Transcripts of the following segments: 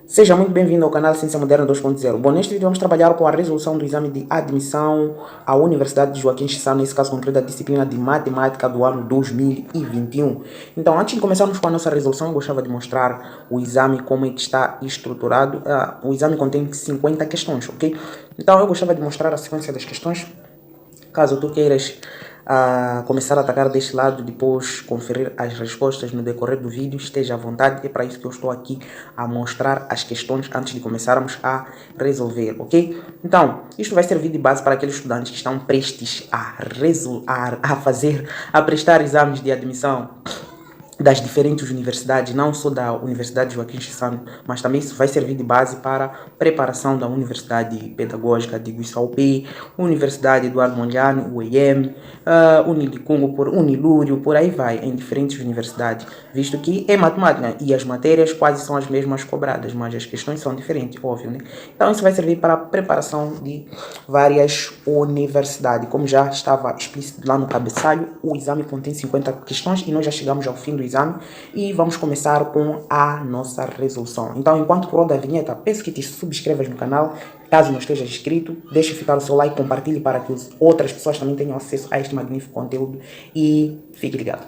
Seja muito bem-vindo ao canal Ciência Moderna 2.0. Bom, neste vídeo vamos trabalhar com a resolução do exame de admissão à Universidade de Joaquim Chissano, nesse caso concreto da disciplina de Matemática do ano 2021. Então, antes de começarmos com a nossa resolução, eu gostava de mostrar o exame como é que está estruturado. O exame contém 50 questões, ok? Então, eu gostava de mostrar a sequência das questões. Caso tu queiras começar a atacar deste lado, depois conferir as respostas no decorrer do vídeo, esteja à vontade. É para isso que eu estou aqui a mostrar as questões antes de começarmos a resolver, ok? Então, isto vai servir de base para aqueles estudantes que estão prestes a prestar exames de admissão das diferentes universidades, não só da Universidade Joaquim Chissano, mas também isso vai servir de base para a preparação da Universidade Pedagógica de Guiçalpé, Universidade Eduardo Mondlane, UEM, Unilicungo, Unilúrio, por aí vai, em diferentes universidades, visto que é matemática e as matérias quase são as mesmas cobradas, mas as questões são diferentes, óbvio, né? Então isso vai servir para a preparação de várias universidades. Como já estava explícito lá no cabeçalho, o exame contém 50 questões e nós já chegamos ao fim do exame e vamos começar com a nossa resolução. Então, enquanto roda a vinheta, peço que te subscrevas no canal, caso não esteja inscrito, deixe ficar o seu like, compartilhe para que outras pessoas também tenham acesso a este magnífico conteúdo e fique ligado.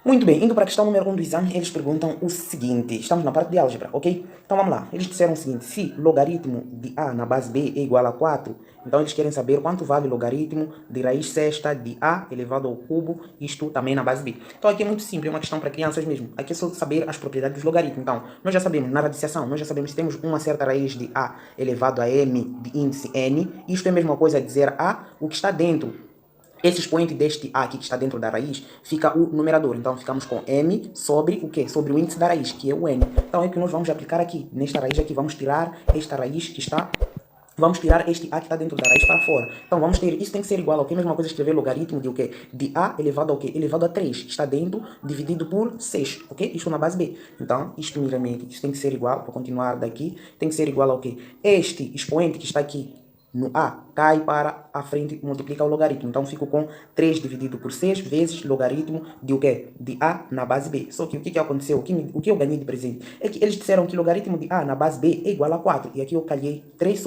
Muito bem, indo para a questão número 1 do exame, eles perguntam o seguinte, estamos na parte de álgebra, ok? Então vamos lá, eles disseram o seguinte, se logaritmo de A na base B é igual a 4, então eles querem saber quanto vale logaritmo de raiz sexta de A elevado ao cubo, isto também na base B. Então aqui é muito simples, é uma questão para crianças mesmo, aqui é só saber as propriedades dos logaritmos. Então, nós já sabemos, na radiciação, nós já sabemos que temos uma certa raiz de A elevado a M de índice N, isto é a mesma coisa a dizer A, o que está dentro. Esse expoente deste A aqui que está dentro da raiz fica o numerador. Então ficamos com M sobre o quê? Sobre o índice da raiz, que é o N. Então é o que nós vamos aplicar aqui. Nesta raiz aqui vamos tirar esta raiz que está... Vamos tirar este A que está dentro da raiz para fora. Então vamos ter... Isso tem que ser igual ao quê? Mesma coisa escrever logaritmo de o quê? De A elevado ao quê? Elevado a 3. Que está dentro dividido por 6. Ok? Isto na base B. Então isto meramente... Isso tem que ser igual, para continuar daqui, tem que ser igual ao quê? Este expoente que está aqui no A cai para a frente, multiplica o logaritmo. Então fico com 3 dividido por 6 vezes logaritmo de o quê? De A na base B. Só que o que aconteceu? O que eu ganhei de presente? É que eles disseram que logaritmo de A na base B é igual a 4. E aqui eu calhei 3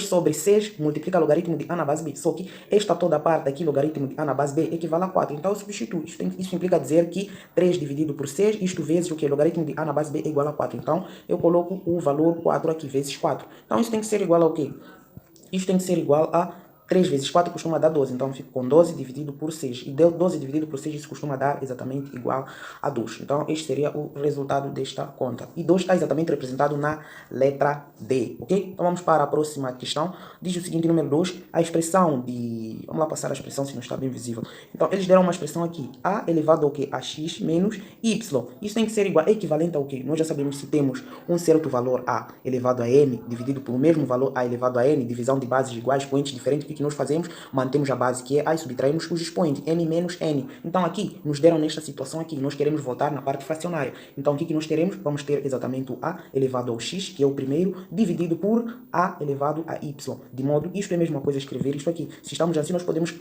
sobre 6 multiplica logaritmo de A na base B. Só que esta toda parte aqui, logaritmo de A na base B, equivale a 4. Então eu substituo. Isso implica dizer que 3 dividido por 6, isto vezes o que? Logaritmo de A na base B é igual a 4. Então eu coloco o valor 4 aqui, vezes 4. Então isso tem que ser igual ao quê? Isto tem que ser igual a 3 vezes 4 costuma dar 12, então fico com 12 dividido por 6. E 12 dividido por 6 isso costuma dar exatamente igual a 2. Então este seria o resultado desta conta. E 2 está exatamente representado na letra D, ok? Então vamos para a próxima questão. Diz o seguinte, número 2, a expressão de... Vamos lá passar a expressão se não está bem visível. Então eles deram uma expressão aqui, A elevado ao quê? A x menos y. Isso tem que ser igual, equivalente ao quê? Nós já sabemos se temos um certo valor A elevado a n dividido pelo mesmo valor A elevado a n, divisão de bases iguais, expoentes diferentes, que nós fazemos? Mantemos a base que é A e subtraímos os expoentes, n menos n. Então aqui, nos deram nesta situação aqui, nós queremos voltar na parte fracionária. Então o que nós teremos? Vamos ter exatamente o A elevado ao x, que é o primeiro, dividido por A elevado a y. De modo, isto é a mesma coisa escrever isto aqui. Se estamos assim, nós podemos,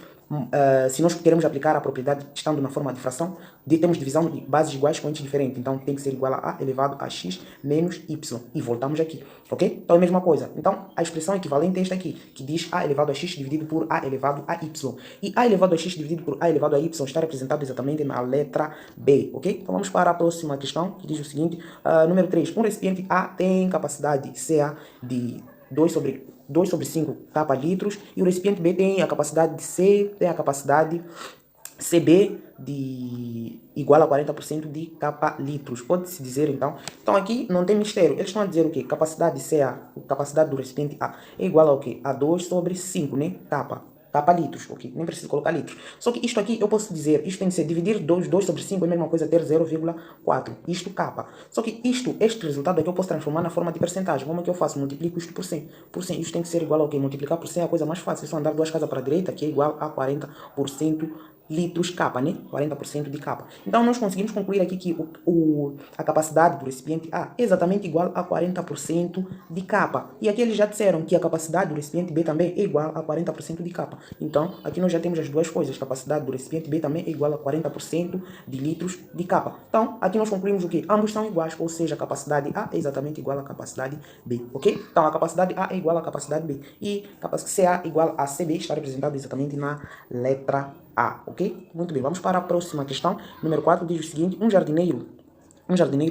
se nós queremos aplicar a propriedade estando na forma de fração, temos divisão de bases iguais, expoentes diferentes. Então tem que ser igual a elevado a x menos y. E voltamos aqui, ok? Então é a mesma coisa. Então a expressão equivalente é esta aqui, que diz A elevado a x dividido por A elevado a y. E A elevado a x dividido por A elevado a y está representado exatamente na letra B, ok? Então vamos para a próxima questão, que diz o seguinte, número 3. Um recipiente A tem capacidade CA de 2 sobre 5 capa litros, e o recipiente B tem a capacidade de C, tem a capacidade CB de igual a 40% de capa litros. Pode-se dizer então. Então aqui não tem mistério. Eles estão a dizer o quê? Capacidade CA, capacidade do recipiente A, é igual ao quê? A 2 sobre 5, né? Capa litros, ok? Nem preciso colocar litros. Só que isto aqui eu posso dizer, isto tem que ser dividir 2 sobre 5 é a mesma coisa ter 0,4. Isto capa. Só que este resultado aqui eu posso transformar na forma de percentagem. Como é que eu faço? Multiplico isto por 100. Por 100, isto tem que ser igual ao quê? Multiplicar por 100 é a coisa mais fácil. É só andar duas casas para a direita, que é igual a 40% litros capa, né? 40% de capa. Então, nós conseguimos concluir aqui que a capacidade do recipiente A é exatamente igual a 40% de capa. E aqui eles já disseram que a capacidade do recipiente B também é igual a 40% de capa. Então, aqui nós já temos as duas coisas. A capacidade do recipiente B também é igual a 40% de litros de capa. Então, aqui nós concluímos o quê? Ambos são iguais, ou seja, a capacidade A é exatamente igual à capacidade B, ok? Então, a capacidade A é igual à capacidade B. E CA igual a CB está representado exatamente na letra A, ok? Muito bem, vamos para a próxima questão. Número 4 diz o seguinte: um jardineiro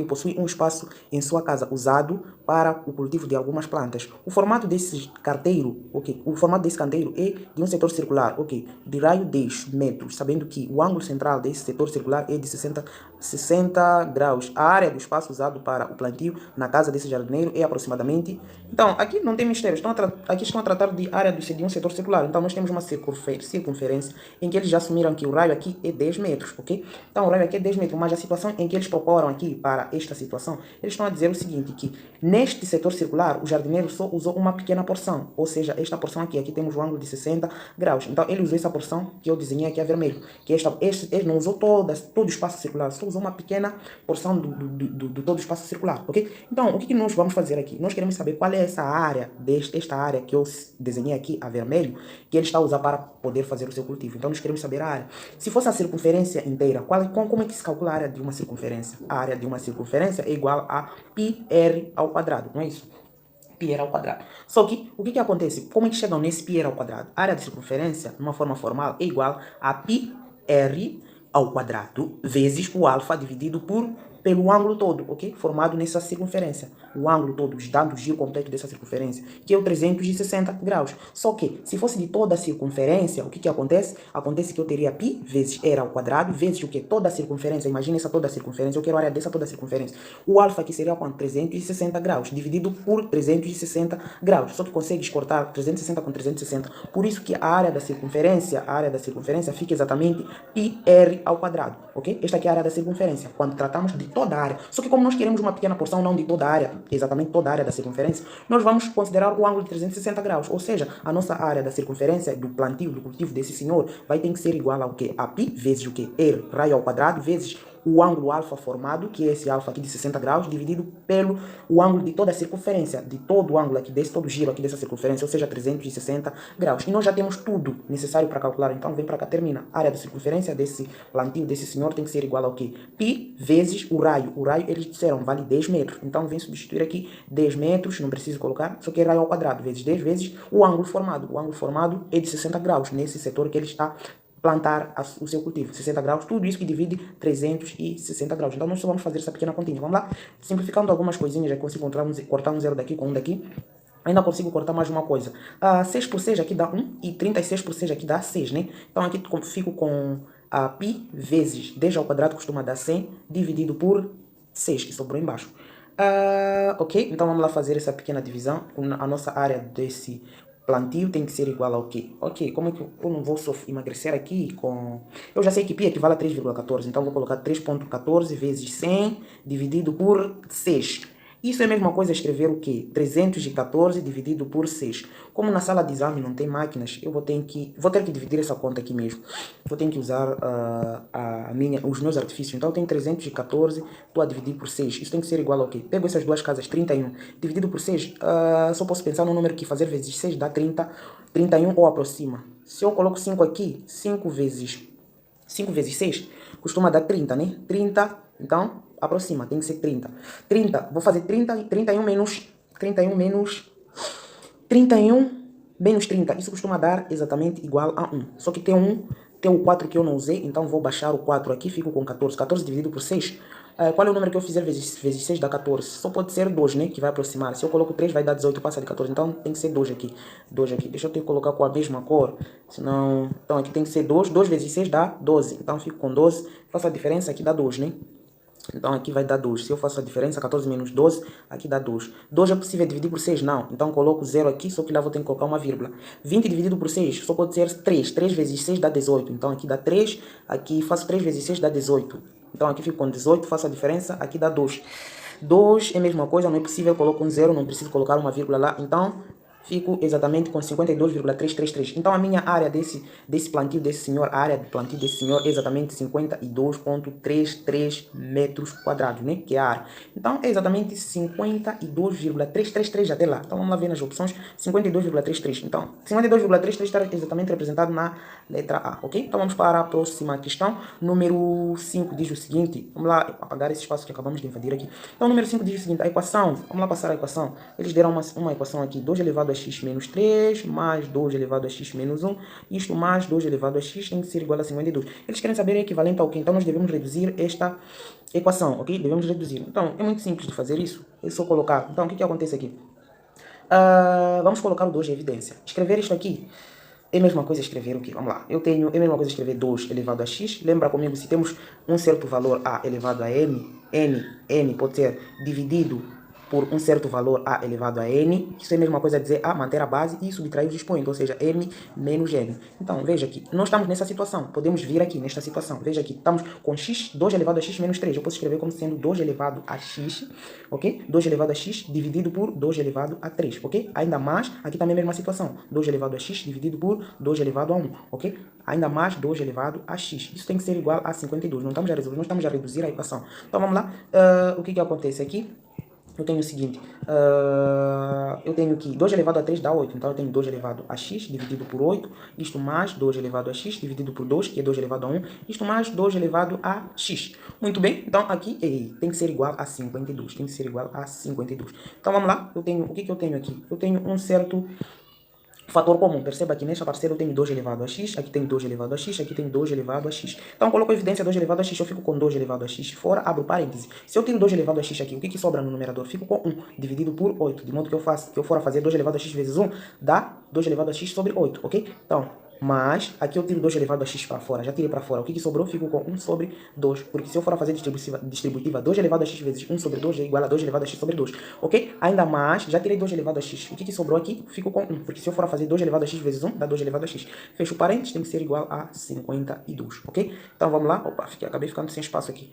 possui um espaço em sua casa usado para o cultivo de algumas plantas. O formato desse canteiro, ok? O formato desse canteiro é de um setor circular, ok? De raio 10 metros, sabendo que o ângulo central desse setor circular é de 60 graus. A área do espaço usado para o plantio na casa desse jardineiro é aproximadamente... Então, aqui não tem mistério. Aqui estão a tratar de área de um setor circular. Então, nós temos uma circunferência em que eles já assumiram que o raio aqui é 10 metros, ok? Então, o raio aqui é 10 metros, mas a situação em que eles procuram aqui para esta situação, eles estão a dizer o seguinte, que neste setor circular, o jardineiro só usou uma pequena porção, ou seja, esta porção aqui temos o ângulo de 60 graus. Então, ele usou essa porção que eu desenhei aqui a vermelho, que ele não usou todo o espaço circular, só usou uma pequena porção do todo o espaço circular, ok? Então, o que nós vamos fazer aqui? Nós queremos saber qual é essa área, esta área que eu desenhei aqui a vermelho, que ele está a usar para poder fazer o seu cultivo. Então, nós queremos saber a área. Se fosse a circunferência inteira, como é que se calcula a área de uma circunferência? A área de uma circunferência é igual a πr ao quadrado, não é isso? Πr ao quadrado. Só que, o que acontece? Como é que chegam nesse πr ao quadrado? A área de circunferência, de uma forma formal, é igual a πr ao quadrado vezes o alfa dividido pelo ângulo todo, ok? Formado nessa circunferência. O ângulo todo, dando o giro completo dessa circunferência, que é o 360 graus. Só que, se fosse de toda a circunferência, o que acontece? Acontece que eu teria π vezes r ao quadrado, vezes o que? Toda a circunferência. Imagina essa toda a circunferência. Eu quero a área dessa toda a circunferência. O alfa aqui seria quanto? 360 graus, dividido por 360 graus. Só que consegues cortar 360 com 360. Por isso que a área da circunferência fica exatamente πr ao quadrado, ok? Esta aqui é a área da circunferência, quando tratamos de toda a área. Só que como nós queremos uma pequena porção, não de toda a área, exatamente toda a área da circunferência, nós vamos considerar o ângulo de 360 graus, ou seja, a nossa área da circunferência do plantio, do cultivo desse senhor, vai ter que ser igual ao quê? A π vezes o quê? R, raio ao quadrado, vezes o ângulo alfa formado, que é esse alfa aqui de 60 graus, dividido pelo o ângulo de toda a circunferência, de todo o ângulo aqui desse, todo o giro aqui dessa circunferência, ou seja, 360 graus. E nós já temos tudo necessário para calcular, então vem para cá, termina. A área da circunferência desse plantio, desse senhor, tem que ser igual ao quê? Π vezes o raio. O raio, eles disseram, vale 10 metros. Então, vem substituir aqui 10 metros, não preciso colocar, só que é raio ao quadrado, vezes 10 vezes o ângulo formado. O ângulo formado é de 60 graus, nesse setor que ele está plantar o seu cultivo, 60 graus, tudo isso que divide 360 graus. Então, nós só vamos fazer essa pequena continha. Vamos lá? Simplificando algumas coisinhas, já consigo cortar um zero daqui com um daqui. Ainda consigo cortar mais uma coisa. 6 por 6 aqui dá 1 e 36 por 6 aqui dá 6, né? Então, aqui fico com a π vezes 10 ao quadrado costuma dar 100, dividido por 6, que sobrou embaixo. Ok, então vamos lá fazer essa pequena divisão. A nossa área desse plantio tem que ser igual ao quê? Ok, como é que eu não vou emagrecer aqui com... Eu já sei que π equivale a 3,14, então vou colocar 3,14 vezes 100 dividido por 6. Isso é a mesma coisa escrever o quê? 314 dividido por 6. Como na sala de exame não tem máquinas, eu vou ter que dividir essa conta aqui mesmo. Vou ter que usar os meus artifícios. Então eu tenho 314, estou a dividir por 6. Isso tem que ser igual ao quê? Pego essas duas casas, 31. Dividido por 6, só posso pensar no número que fazer vezes 6 dá 30, 31 ou aproxima. Se eu coloco 5 aqui, 5 vezes 6 costuma dar 30, né? 30, então aproxima, tem que ser 30. 30, vou fazer 31 menos 30. Isso costuma dar exatamente igual a 1. Só que tem o 4 que eu não usei, então vou baixar o 4 aqui, fico com 14. 14 dividido por 6. Qual é o número que eu fizer vezes 6 dá 14? Só pode ser 2, né? Que vai aproximar. Se eu coloco 3 vai dar 18, passa de 14. Então tem que ser 2 aqui. 2 aqui. Deixa eu ter que colocar com a mesma cor. Senão... Então aqui tem que ser 2. 2 vezes 6 dá 12. Então fico com 12. Faço a diferença, aqui dá 2, né? Então aqui vai dar 2. Se eu faço a diferença, 14 menos 12, aqui dá 2. 2 é possível dividir por 6? Não. Então coloco 0 aqui, só que lá vou ter que colocar uma vírgula. 20 dividido por 6 só pode ser 3. 3 vezes 6 dá 18. Então aqui dá 3. Aqui faço 3 vezes 6 dá 18. Então aqui fico com 18, faço a diferença, aqui dá 2. 2 é a mesma coisa, não é possível, eu coloco um 0, não preciso colocar uma vírgula lá. Então fico exatamente com 52,333. Então a minha área desse plantio desse senhor, a área de plantio desse senhor é exatamente 52,33 metros quadrados, né? Que é a área. Então é exatamente 52,333 até lá. Então vamos lá ver nas opções, 52,33. Então 52,33 está exatamente representado na letra A, ok? Então vamos para a próxima questão. Número 5 diz o seguinte, vamos lá apagar esse espaço que acabamos de invadir aqui. Então número 5 diz o seguinte, a equação, vamos lá passar a equação. Eles deram uma equação aqui, 2 elevado a x menos 3, mais 2 elevado a x menos 1, isto mais 2 elevado a x tem que ser igual a 52. Eles querem saber equivalente ao quê? Então nós devemos reduzir esta equação, ok? Devemos reduzir. Então é muito simples de fazer isso, é só colocar. Então o que acontece aqui? Vamos colocar o 2 em evidência. Escrever isto aqui é a mesma coisa escrever o quê? Vamos lá. É a mesma coisa escrever 2 elevado a x. Lembra comigo, se temos um certo valor a elevado a n pode ser dividido por um certo valor a elevado a n. Isso é a mesma coisa dizer a manter a base e subtrair os expoentes, ou seja, m menos n. Então, veja aqui, nós estamos nessa situação. Podemos vir aqui nesta situação. Veja aqui, estamos com x, 2 elevado a x menos 3. Eu posso escrever como sendo 2 elevado a x, ok? 2 elevado a x dividido por 2 elevado a 3, ok? Ainda mais, aqui também é a mesma situação. 2 elevado a x dividido por 2 elevado a 1, ok? Ainda mais 2 elevado a x. Isso tem que ser igual a 52. Não estamos a resolver, nós estamos a reduzir a equação. Então, vamos lá. O que acontece aqui? Eu tenho o seguinte, eu tenho aqui 2 elevado a 3 dá 8, então eu tenho 2 elevado a x dividido por 8, isto mais 2 elevado a x dividido por 2, que é 2 elevado a 1, isto mais 2 elevado a x. Muito bem, então aqui tem que ser igual a 52, tem que ser igual a 52. Então vamos lá, o que eu tenho aqui? Eu tenho um certo fator comum. Perceba que nesta parcela eu tenho 2 elevado a x, aqui tem 2 elevado a x, aqui tem 2 elevado a x. Então coloco a evidência 2 elevado a x, eu fico com 2 elevado a x fora, abro parênteses. Se eu tiro 2 elevado a x aqui, o que sobra no numerador? Fico com 1 dividido por 8, de modo que eu for a fazer 2 elevado a x vezes 1, dá 2 elevado a x sobre 8, ok? Então, mas aqui eu tiro 2 elevado a x para fora, já tirei para fora. O que sobrou? Fico com 1 sobre 2, porque se eu for a fazer distributiva 2 elevado a x vezes 1 sobre 2 é igual a 2 elevado a x sobre 2, ok? Ainda mais, já tirei 2 elevado a x. O que sobrou aqui? Fico com 1, porque se eu for a fazer 2 elevado a x vezes 1, dá 2 elevado a x. Fecho parênteses, tem que ser igual a 52, ok? Então vamos lá. Opa, acabei ficando sem espaço aqui.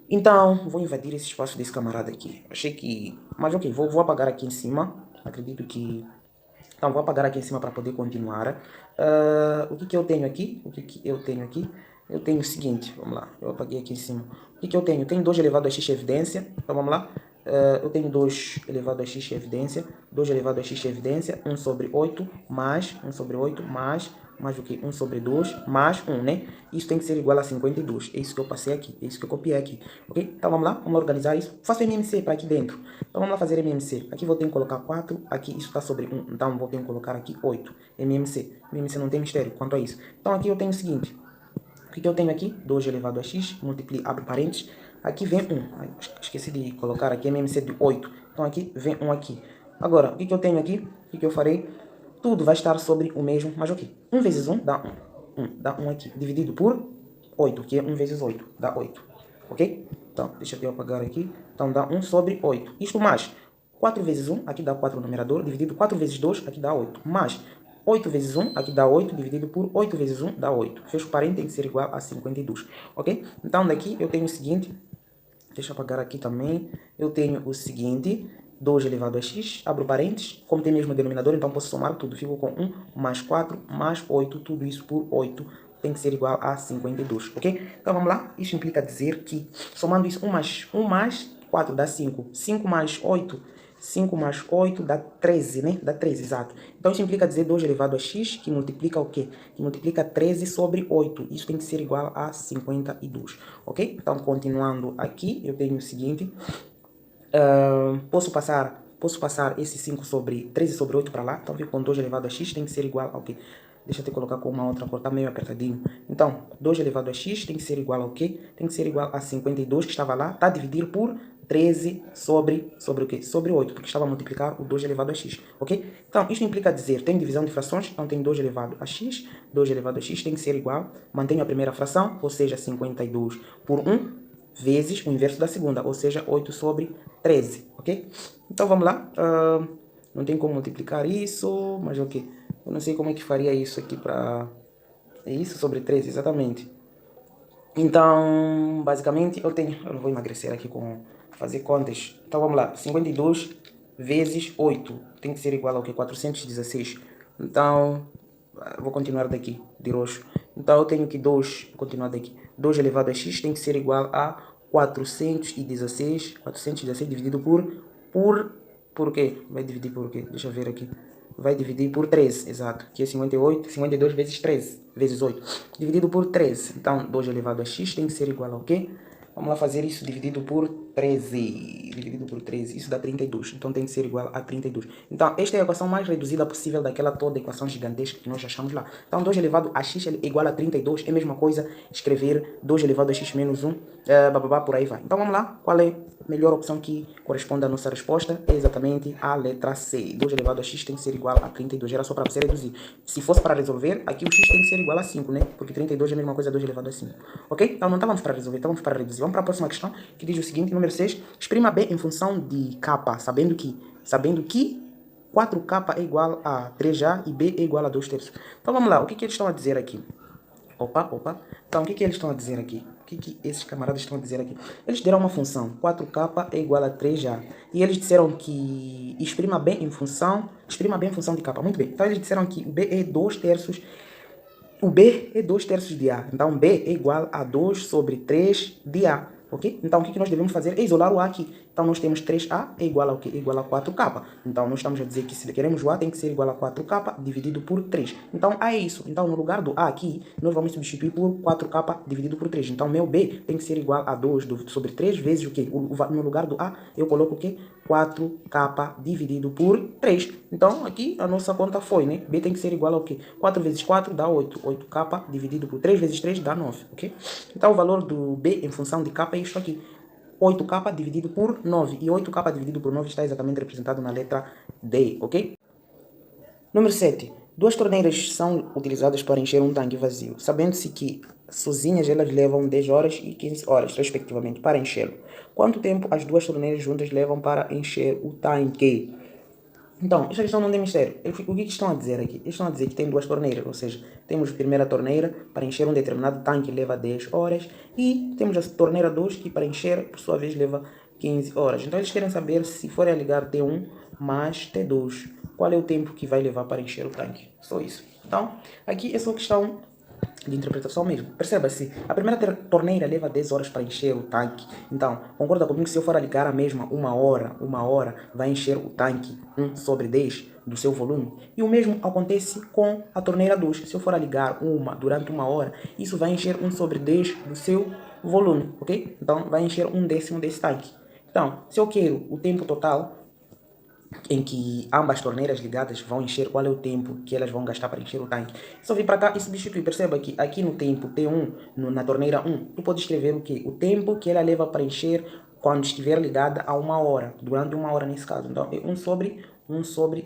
Então, vou invadir esse espaço desse camarada aqui. Achei que... Mas ok, vou apagar aqui em cima. Acredito que... Então, vou apagar aqui em cima para poder continuar. O que eu tenho aqui? Eu tenho aqui? Eu tenho o seguinte, vamos lá. Eu apaguei aqui em cima. O que eu tenho? Tenho 2 elevado a x em evidência. Então, vamos lá. Eu tenho 2 elevado a x em evidência. 2 elevado a x em evidência. 1 sobre 8 mais 1 sobre 8 mais o que? 1 sobre 2 mais 1, né? Isso tem que ser igual a 52. É isso que eu passei aqui. É isso que eu copiei aqui. Ok? Então vamos lá. Vamos organizar isso. Faço MMC para aqui dentro. Então vamos lá fazer MMC. Aqui vou ter que colocar 4. Aqui isso está sobre 1. Então vou ter que colocar aqui 8. MMC. MMC não tem mistério quanto a isso. Então aqui eu tenho o seguinte. O que eu tenho aqui? 2 elevado a x. Multiplico, abre parênteses. Aqui vem 1. Esqueci de colocar aqui MMC de 8. Então aqui vem 1 aqui. Agora, o que eu tenho aqui? O que eu farei? Tudo vai estar sobre o mesmo, mas ok. 1 vezes 1 dá 1. 1 dá 1 aqui. Dividido por 8, que é 1 vezes 8. Dá 8. Ok? Então, deixa eu apagar aqui. Então, dá 1 sobre 8. Isto mais 4 vezes 1, aqui dá 4 no numerador. Dividido 4 vezes 2, aqui dá 8. Mais 8 vezes 1, aqui dá 8. Dividido por 8 vezes 1, dá 8. Fecho parênteses, tem que ser igual a 52. Ok? Então, daqui eu tenho o seguinte. Deixa eu apagar aqui também. Eu tenho o seguinte. 2 elevado a x, abro parênteses, como tem mesmo denominador, então posso somar tudo. Fico com 1 mais 4 mais 8, tudo isso por 8 tem que ser igual a 52, ok? Então vamos lá, isso implica dizer que, somando isso, 1 mais 4 dá 5, 5 mais 8 dá 13, né? Dá 13, exato. Então isso implica dizer 2 elevado a x, que multiplica o quê? Que multiplica 13 sobre 8, isso tem que ser igual a 52, ok? Então continuando aqui, eu tenho o seguinte... posso passar esse 5 sobre 13 sobre 8 para lá. Então fico com 2 elevado a x tem que ser igual ao quê? Deixa eu te colocar com uma outra cor, tá meio apertadinho. Então, 2 elevado a x tem que ser igual ao quê? Tem que ser igual a 52 que estava lá, tá? Dividir por 13 sobre o quê? Sobre 8, porque estava a multiplicar o 2 elevado a x, ok? Então, isto implica dizer, tem divisão de frações, então tem 2 elevado a x, 2 elevado a x tem que ser igual, mantenho a primeira fração, ou seja, 52 por 1, vezes o inverso da segunda, ou seja, 8 sobre 13, ok? Então vamos lá, não tem como multiplicar isso, mas ok. Eu não sei como é que faria isso aqui para... É isso sobre 13, exatamente. Então, basicamente, eu não vou emagrecer aqui com fazer contas. Então vamos lá, 52 vezes 8. Tem que ser igual ao que? 416. Então, vou continuar daqui, de roxo. Então, eu tenho que 2, vou continuar daqui. 2 elevado a x tem que ser igual a 416. 416 dividido por quê? Vai dividir por quê? Deixa eu ver aqui. Vai dividir por 13, exato. Que é 58, 52 vezes 13, vezes 8. Dividido por 13. Então, 2 elevado a x tem que ser igual ao quê? Vamos lá fazer isso dividido por 13. Dividido por 13, isso dá 32. Então tem que ser igual a 32. Então esta é a equação mais reduzida possível daquela toda equação gigantesca que nós achamos lá. Então 2 elevado a x é igual a 32. É a mesma coisa escrever 2 elevado a x menos 1. Por aí vai. Então vamos lá. Qual é a melhor opção que corresponde à nossa resposta? É exatamente a letra C. 2 elevado a x tem que ser igual a 32. Era só para você reduzir. Se fosse para resolver, aqui o x tem que ser igual a 5, né? Porque 32 é a mesma coisa 2 elevado a 5. Ok? Então não estávamos para resolver, estávamos para reduzir. Vamos para a próxima questão, que diz o seguinte, número 6. Exprima B em função de k, sabendo que 4k é igual a 3a e b é igual a 2 terços. Então vamos lá, o que eles estão a dizer aqui? Opa. Então, o que eles estão a dizer aqui? O que esses camaradas estão a dizer aqui? Eles deram uma função, 4k é igual a 3a. E eles disseram que exprima B em função de k. Muito bem. Então, eles disseram que B é 2 terços. O B é 2 terços de A. Então, B é igual a 2 sobre 3 de A. Ok? Então, o que nós devemos fazer é isolar o A aqui. Então, nós temos 3A é igual ao quê? É igual a 4K. Então, nós estamos a dizer que se queremos o A, tem que ser igual a 4K dividido por 3. Então, A é isso. Então, no lugar do A aqui, nós vamos substituir por 4K dividido por 3. Então, meu B tem que ser igual a 2 sobre 3 vezes o quê? No lugar do A, eu coloco o quê? 4K dividido por 3. Então, aqui a nossa conta foi, né? B tem que ser igual ao quê? 4 vezes 4 dá 8. 8K dividido por 3 vezes 3 dá 9, ok? Então, o valor do B em função de K é isso aqui. 8K dividido por 9. E 8K dividido por 9 está exatamente representado na letra D, ok? Número 7. Duas torneiras são utilizadas para encher um tanque vazio, sabendo-se que sozinhas elas levam 10 horas e 15 horas, respectivamente, para enchê-lo. Quanto tempo as duas torneiras juntas levam para encher o tanque? Então, esta questão não tem mistério. O que estão a dizer aqui? Eles estão a dizer que tem duas torneiras, ou seja, temos a primeira torneira para encher um determinado tanque leva 10 horas e temos a torneira 2 que para encher, por sua vez, leva 15 horas. Então, eles querem saber se forem a ligar T1 mais T2, qual é o tempo que vai levar para encher o tanque. Só isso. Então, aqui é só questão de interpretação mesmo. Perceba-se, a primeira torneira leva 10 horas para encher o tanque. Então, concorda comigo que se eu for a ligar a mesma uma hora vai encher o tanque 1 sobre 10 do seu volume? E o mesmo acontece com a torneira 2. Se eu for a ligar durante uma hora, isso vai encher 1 sobre 10 do seu volume, ok? Então, vai encher 1/10 desse tanque. Então, se eu quero o tempo total em que ambas torneiras ligadas vão encher, qual é o tempo que elas vão gastar para encher o tanque. Só vir para cá e substituir. Perceba que aqui no tempo T1, na torneira 1, tu pode escrever o quê? O tempo que ela leva para encher quando estiver ligada a uma hora, durante uma hora nesse caso. Então é 1 sobre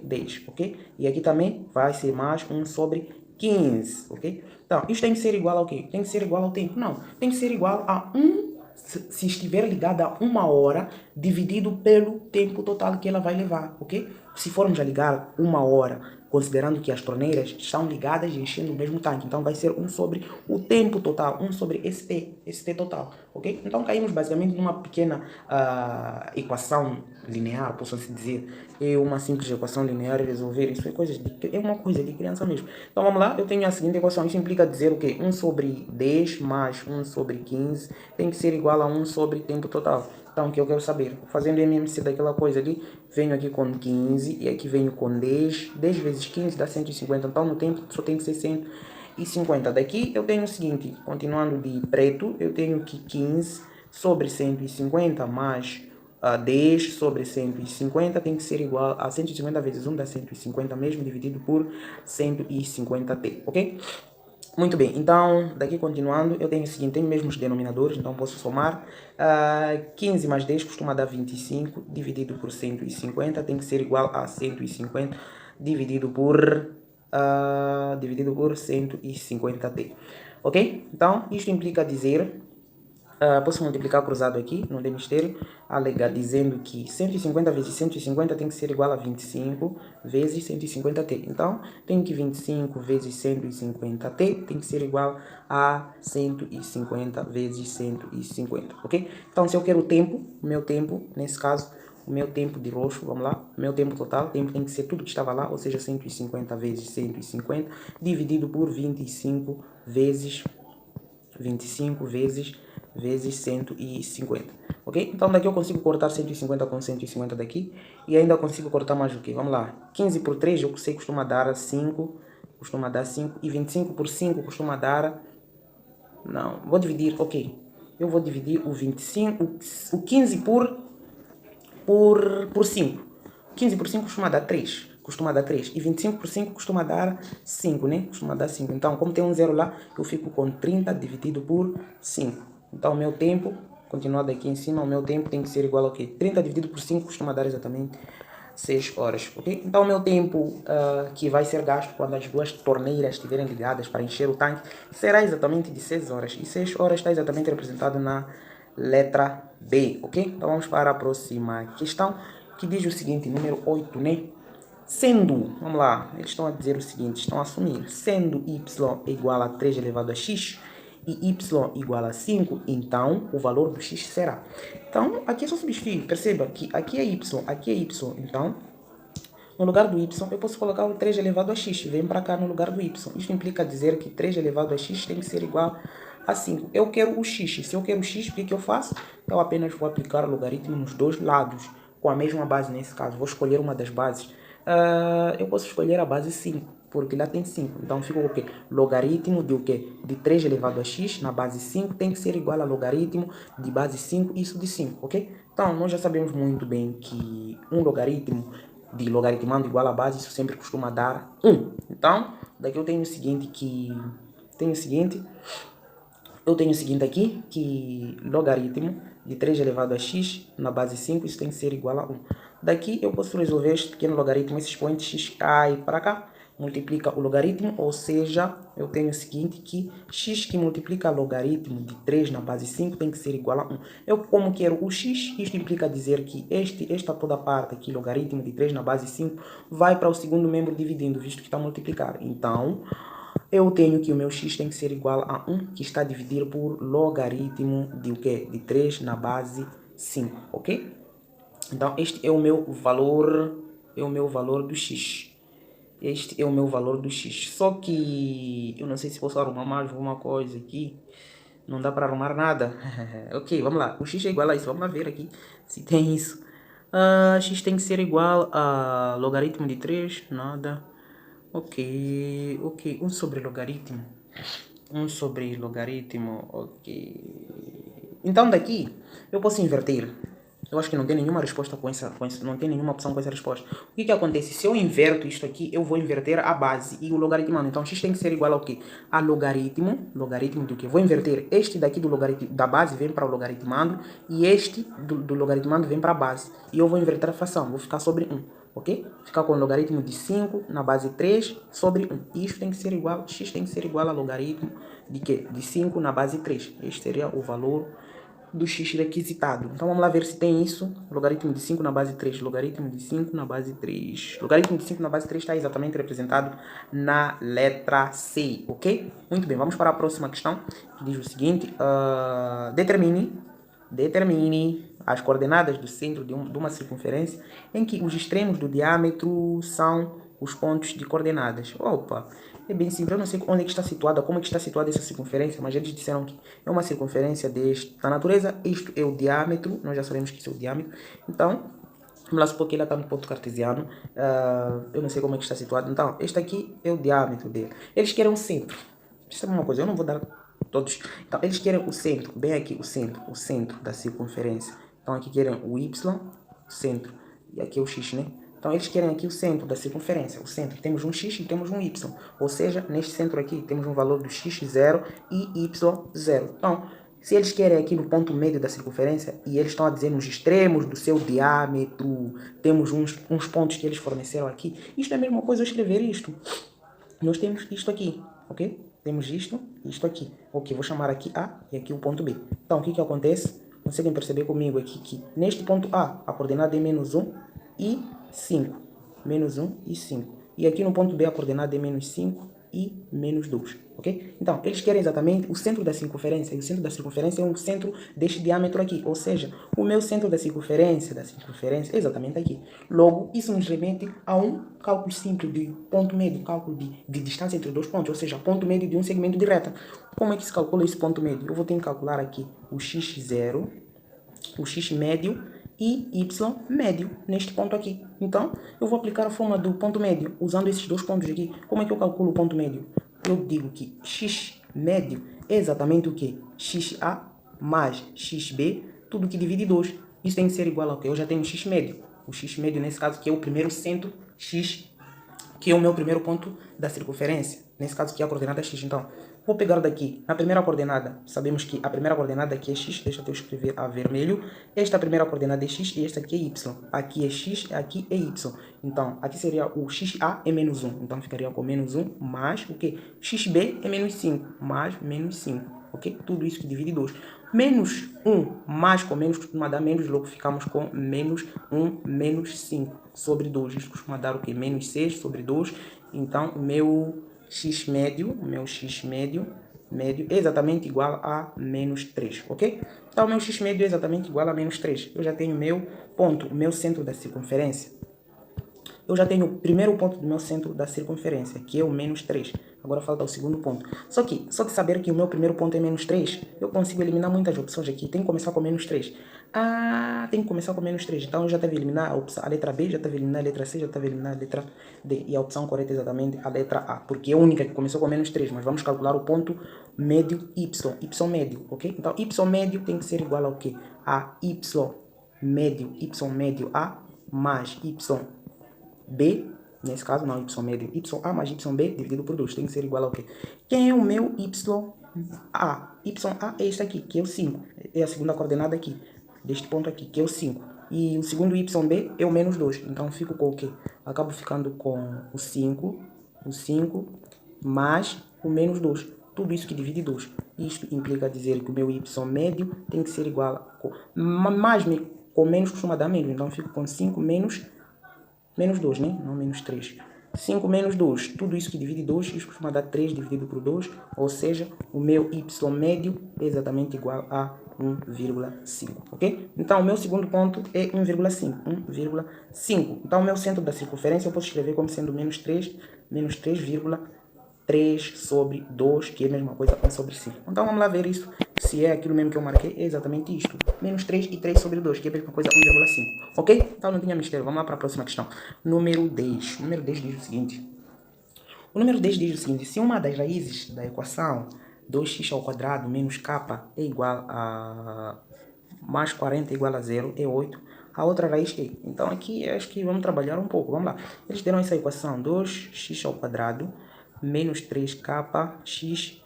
10, ok? E aqui também vai ser mais 1 sobre 15, ok? Então, isso tem que ser igual ao quê? Tem que ser igual ao tempo? Não, tem que ser igual a 1 se estiver ligada a uma hora, dividido pelo tempo total que ela vai levar, ok? Se formos a ligar uma hora, considerando que as torneiras estão ligadas e enchendo o mesmo tanque, então vai ser 1 sobre o tempo total, 1 sobre esse T total, ok? Então caímos basicamente numa pequena equação linear, posso assim dizer. É uma simples equação linear e resolver isso é uma coisa de criança mesmo. Então vamos lá, eu tenho a seguinte equação, isso implica dizer o quê? 1 sobre 10 mais 1 sobre 15 tem que ser igual a 1 sobre tempo total. Então, o que eu quero saber? Fazendo MMC daquela coisa ali, venho aqui com 15 e aqui venho com 10. 10 vezes 15 dá 150. Então, no tempo só tem que ser 150. Daqui eu tenho o seguinte, continuando de preto, eu tenho que 15 sobre 150 mais 10 sobre 150 tem que ser igual a 150 vezes 1 dá 150 mesmo, dividido por 150t, ok? Muito bem, então, daqui continuando, eu tenho o seguinte, tenho mesmos denominadores, então posso somar. 15 mais 10 costuma dar 25, dividido por 150, tem que ser igual a 150, dividido por 150t. Ok? Então, isto implica dizer... posso multiplicar cruzado aqui, não tem mistério, alega dizendo que 150 vezes 150 tem que ser igual a 25 vezes 150t. Então, tem que 25 vezes 150t tem que ser igual a 150 vezes 150, ok? Então, se eu quero o tempo, meu tempo, nesse caso, o meu tempo de roxo, vamos lá, o meu tempo total, tempo tem que ser tudo que estava lá, ou seja, 150 vezes 150, dividido por 25 vezes 150, ok? Então daqui eu consigo cortar 150 com 150 daqui, e ainda consigo cortar mais o quê? Vamos lá, 15 por 3 eu sei que costuma dar 5, e 25 por 5 costuma dar, não, vou dividir, ok, eu vou dividir o 25, o 15 por 5. 15 por 5 costuma dar 3. E 25 por 5 costuma dar 5, né? Costuma dar 5. Então, como tem um zero lá, eu fico com 30 dividido por 5. Então, o meu tempo, continuando aqui em cima, o meu tempo tem que ser igual ao quê? 30 dividido por 5 costuma dar exatamente 6 horas, ok? Então, o meu tempo que vai ser gasto quando as duas torneiras estiverem ligadas para encher o tanque será exatamente de 6 horas. E 6 horas está exatamente representado na letra B, ok? Então, vamos para a próxima questão, que diz o seguinte, número 8, né? Sendo, vamos lá, eles estão a dizer o seguinte, estão a assumir, sendo y igual a 3 elevado a x e y igual a 5, então o valor do x será. Então, aqui é só substituir, perceba que aqui é y, então no lugar do y eu posso colocar o 3 elevado a x, vem para cá no lugar do y. Isso implica dizer que 3 elevado a x tem que ser igual a 5. Eu quero o x, se eu quero o x, o que eu faço? Eu apenas vou aplicar o logaritmo nos dois lados, com a mesma base nesse caso. Vou escolher uma das bases. Eu posso escolher a base 5, porque lá tem 5. Então fica o quê? Logaritmo de o quê? De 3 elevado a x na base 5 tem que ser igual a logaritmo de base 5, isso de 5, ok? Então nós já sabemos muito bem que um logaritmo de logaritmando igual a base, isso sempre costuma dar 1. Então, daqui eu tenho o seguinte aqui, que logaritmo de 3 elevado a x na base 5, isso tem que ser igual a 1. Daqui eu posso resolver este pequeno logaritmo, esse expoente x cai para cá, multiplica o logaritmo, ou seja, eu tenho o seguinte, que x que multiplica logaritmo de 3 na base 5 tem que ser igual a 1. Eu, como quero o x, isto implica dizer que esta toda parte aqui, logaritmo de 3 na base 5, vai para o segundo membro dividindo, visto que está a multiplicar. Então, eu tenho que o meu x tem que ser igual a 1, que está a dividir por logaritmo de o quê? De 3 na base 5, ok? Então, este é o meu valor, do x. Este é o meu valor do x. Só que eu não sei se posso arrumar mais alguma coisa aqui. Não dá para arrumar nada. Ok, vamos lá. O x é igual a isso. Vamos lá ver aqui se tem isso. X tem que ser igual a logaritmo de 3. Nada. Ok. 1 sobre logaritmo. Ok. Então daqui eu posso inverter. Eu acho que não tem nenhuma resposta com essa, não tem nenhuma opção com essa resposta. O que acontece? Se eu inverto isto aqui, eu vou inverter a base e o logaritmando. Então, x tem que ser igual ao quê? A logaritmo do quê? Vou inverter este daqui do logaritmo da base vem para o logaritmando e este do logaritmando vem para a base. E eu vou inverter a fração, vou ficar sobre 1, ok? Ficar com o logaritmo de 5 na base 3 sobre 1. E isso tem que ser igual, x tem que ser igual a logaritmo de quê? De 5 na base 3. Este seria o valor do x requisitado. Então vamos lá ver se tem isso. Logaritmo de 5 na base 3. Logaritmo de 5 na base 3. Logaritmo de 5 na base 3 está exatamente representado na letra C, ok? Muito bem, vamos para a próxima questão, que diz o seguinte. Determine as coordenadas do centro de uma circunferência em que os extremos do diâmetro são os pontos de coordenadas. Opa! É bem simples, eu não sei onde é que está situada, como é que está situada essa circunferência, mas eles disseram que é uma circunferência desta natureza, isto é o diâmetro, nós já sabemos que isso é o diâmetro, então, vamos lá supor que ela está no ponto cartesiano, eu não sei como é que está situado, então, este aqui é o diâmetro dele. Eles querem um centro, sabe uma coisa, eu não vou dar todos, então, eles querem o centro, bem aqui o centro da circunferência, então aqui querem o y, centro, e aqui é o x, né? Então, eles querem aqui o centro da circunferência. O centro, temos um x e temos um y. Ou seja, neste centro aqui, temos um valor do x0 e y0. Então, se eles querem aqui no ponto médio da circunferência, e eles estão a dizer nos extremos do seu diâmetro, temos uns pontos que eles forneceram aqui. Isto é a mesma coisa eu escrever isto. Nós temos isto aqui, ok? Temos isto aqui. Ok, vou chamar aqui A e aqui o ponto B. Então, o que acontece? Conseguem perceber comigo aqui que neste ponto A, a coordenada é menos 1 e 5. Menos 1 e 5. E aqui no ponto B a coordenada é menos 5 e menos 2, ok? Então, eles querem exatamente o centro da circunferência, e o centro da circunferência é o centro deste diâmetro aqui, ou seja, o meu centro da circunferência é exatamente aqui. Logo, isso nos remete a um cálculo simples de ponto médio, cálculo de distância entre dois pontos, ou seja, ponto médio de um segmento de reta. Como é que se calcula esse ponto médio? Eu vou ter que calcular aqui o x0, o x médio e y médio neste ponto aqui. Então, eu vou aplicar a fórmula do ponto médio usando esses dois pontos aqui. Como é que eu calculo o ponto médio? Eu digo que x médio é exatamente o que? xa mais xb, tudo que divide 2. Isso tem que ser igual ao que? Eu já tenho x médio. O x médio, nesse caso, que é o primeiro centro x, que é o meu primeiro ponto da circunferência. Nesse caso aqui é a coordenada x. Então, vou pegar daqui, na primeira coordenada, sabemos que a primeira coordenada aqui é x, deixa eu escrever a vermelho. Esta primeira coordenada é x e esta aqui é y. Aqui é x, aqui é y. Então, aqui seria o xa é menos 1. Então, ficaria com menos 1 mais o que? Xb é menos 5, mais menos 5. Ok? Tudo isso que divide 2. Menos 1 mais com menos costuma dar menos, logo ficamos com menos 1 menos 5 sobre 2. Isso costuma dar o que? Menos 6 sobre 2. Então, o meu x médio é exatamente igual a menos 3, ok? Então, o meu x médio é exatamente igual a menos 3. Eu já tenho o meu ponto, o meu centro da circunferência. Eu já tenho o primeiro ponto do meu centro da circunferência, que é o menos 3. Agora falta o segundo ponto. Só que saber que o meu primeiro ponto é menos 3, eu consigo eliminar muitas opções aqui. Tem que começar com menos 3. Tem que começar com menos 3. Então eu já devo eliminar a letra B, já devo eliminar a letra C, já devo eliminar a letra D. E a opção correta é exatamente a letra A, porque é a única que começou com menos 3. Mas vamos calcular o ponto médio Y, Y médio, ok? Então Y médio tem que ser igual ao quê? A Y médio A mais Y B, nesse caso não, y médio, YA mais YB dividido por 2, tem que ser igual ao quê? Quem é o meu YA? YA é este aqui, que é o 5, é a segunda coordenada aqui, deste ponto aqui, que é o 5. E o segundo YB é o menos 2, então fico com o quê? Acabo ficando com o 5 mais o menos 2, tudo isso que divide 2. Isto implica dizer que o meu Y médio tem que ser igual a... mais com menos costuma dar menos, então fico com 5 menos 2, né? Não menos 3. 5 menos 2, tudo isso que divide 2, isso costuma dar 3 dividido por 2, ou seja, o meu y médio é exatamente igual a 1,5, ok? Então, o meu segundo ponto é 1,5. Então, o meu centro da circunferência eu posso escrever como sendo menos 3 sobre 2, que é a mesma coisa 1 sobre 5. Então, vamos lá ver isso. Se é aquilo mesmo que eu marquei, é exatamente isto. Menos 3 e 3 sobre 2, que é a mesma coisa 1,5. Ok? Então não tinha mistério. Vamos lá para a próxima questão. Número 10. Número 10 diz o seguinte. O número 10 diz o seguinte. Se uma das raízes da equação 2x ao quadrado menos k é igual a mais 40 é igual a 0, é 8. A outra raiz é. Então aqui acho que vamos trabalhar um pouco. Vamos lá. Eles deram essa equação 2x ao quadrado menos 3kx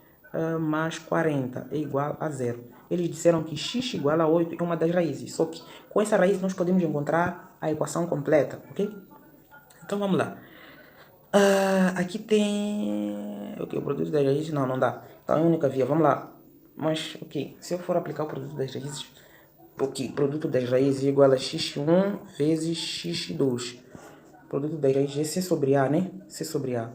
mais 40 é igual a 0. Eles disseram que x igual a 8 é uma das raízes. Só que com essa raiz nós podemos encontrar a equação completa, ok? Então vamos lá. Aqui tem... Ok, o produto das raízes não dá. Então é a única via, vamos lá. Mas, ok, se eu for aplicar o produto das raízes... Ok, produto das raízes é igual a x1 vezes x2. Produto das raízes é C sobre A, né? C sobre A.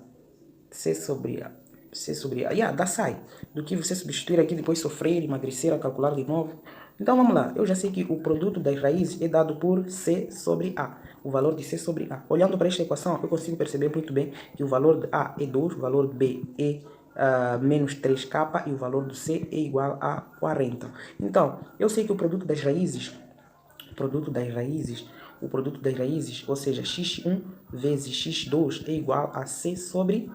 Dá sai. Do que você substituir aqui, depois sofrer, emagrecer, calcular de novo. Então vamos lá. Eu já sei que o produto das raízes é dado por C sobre A. O valor de C sobre A. Olhando para esta equação, eu consigo perceber muito bem que o valor de A é 2, o valor de B é menos 3k e o valor do C é igual a 40. Então, eu sei que o produto das raízes, ou seja, x1 vezes x2 é igual a C sobre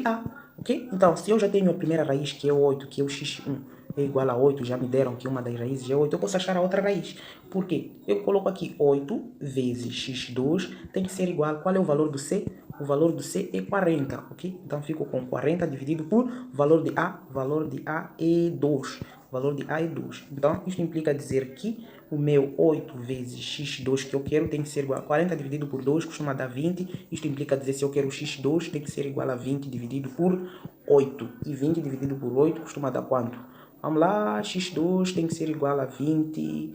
A, ok? Então, se eu já tenho a primeira raiz, que é 8, que é o x1, é igual a 8, já me deram que uma das raízes é 8, eu posso achar a outra raiz. Por quê? Eu coloco aqui 8 vezes x2, tem que ser igual, qual é o valor do C? O valor do C é 40, ok? Então, fico com 40 dividido por valor de A é 2. Valor de A é 2. Então, isso implica dizer que o meu 8 vezes x2 que eu quero tem que ser igual a 40 dividido por 2, costuma dar 20. Isto implica dizer se eu quero x2 tem que ser igual a 20 dividido por 8. E 20 dividido por 8 costuma dar quanto? Vamos lá, x2 tem que ser igual a 20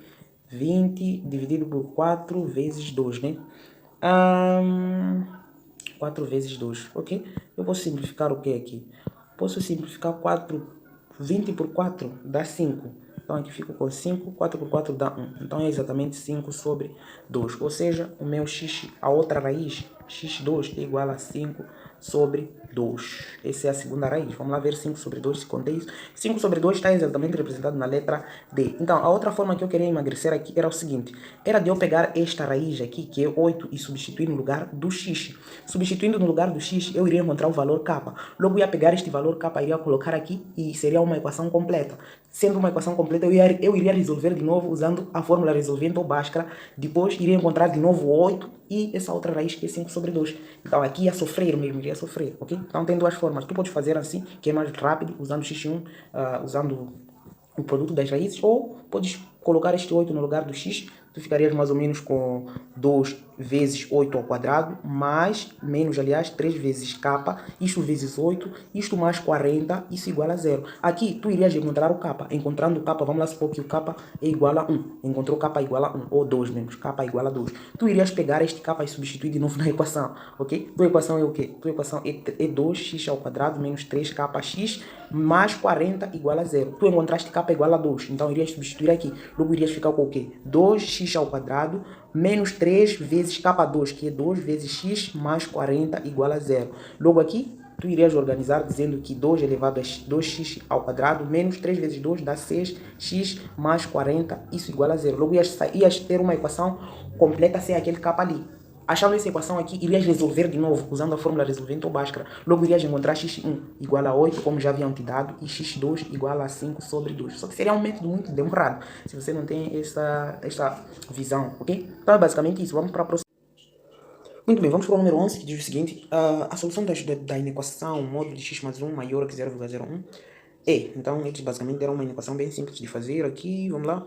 dividido por 4 vezes 2, né? 4 vezes 2, ok? Eu posso simplificar o que aqui? Posso simplificar 20 por 4 dá 5. Então aqui fico com 5, 4 por 4 dá 1. Então é exatamente 5 sobre 2. Ou seja, o meu x, a outra raiz, x2 é igual a 5 sobre 2. Essa é a segunda raiz. Vamos lá ver 5 sobre 2 se contém isso. 5 sobre 2 está exatamente representado na letra D. Então, a outra forma que eu queria emagrecer aqui era o seguinte. Era de eu pegar esta raiz aqui, que é 8, e substituir no lugar do x. Substituindo no lugar do x, eu iria encontrar o valor k. Logo, eu ia pegar este valor k, iria colocar aqui e seria uma equação completa. Sendo uma equação completa, eu iria resolver de novo usando a fórmula resolvente ou Bhaskara. Depois, iria encontrar de novo 8 e essa outra raiz que é 5 sobre 2. Então, aqui ia sofrer mesmo, iria sofrer, ok? Então, tem duas formas. Tu podes fazer assim, que é mais rápido, usando x1, usando o produto das raízes, ou podes colocar este 8 no lugar do x, tu ficarias mais ou menos com 2 vezes 8 ao quadrado, mais, menos aliás, 3 vezes k, isto vezes 8, isto mais 40, isso igual a 0. Aqui, tu irias encontrar o k. Encontrando o k, vamos lá supor que o k é igual a 1. Encontrou k igual a 1, ou 2 menos, k igual a 2. Tu irias pegar este k e substituir de novo na equação, ok? Tua equação é o quê? Tua equação é 2x ao quadrado menos 3kx mais 40 igual a 0. Tu encontraste k igual a 2, então irias substituir aqui. Logo irias ficar com o quê? 2x ao quadrado menos 3 vezes k2, que é 2 vezes x mais 40 igual a 0. Logo aqui, tu irias organizar dizendo que 2 elevado a 2x ao quadrado menos 3 vezes 2 dá 6x mais 40, isso igual a 0. Logo ias ter uma equação completa sem aquele k ali. Achando essa equação aqui, irias resolver de novo, usando a fórmula resolvente ou Bhaskara. Logo irias encontrar x1 igual a 8, como já haviam te dado, e x2 igual a 5 sobre 2. Só que seria um método muito demorado, se você não tem essa visão, ok? Então é basicamente isso. Vamos para a próxima. Muito bem, vamos para o número 11, que diz o seguinte. A solução da inequação módulo de x mais 1 maior que 0,01 é. Então, eles basicamente deram uma inequação bem simples de fazer aqui. Vamos lá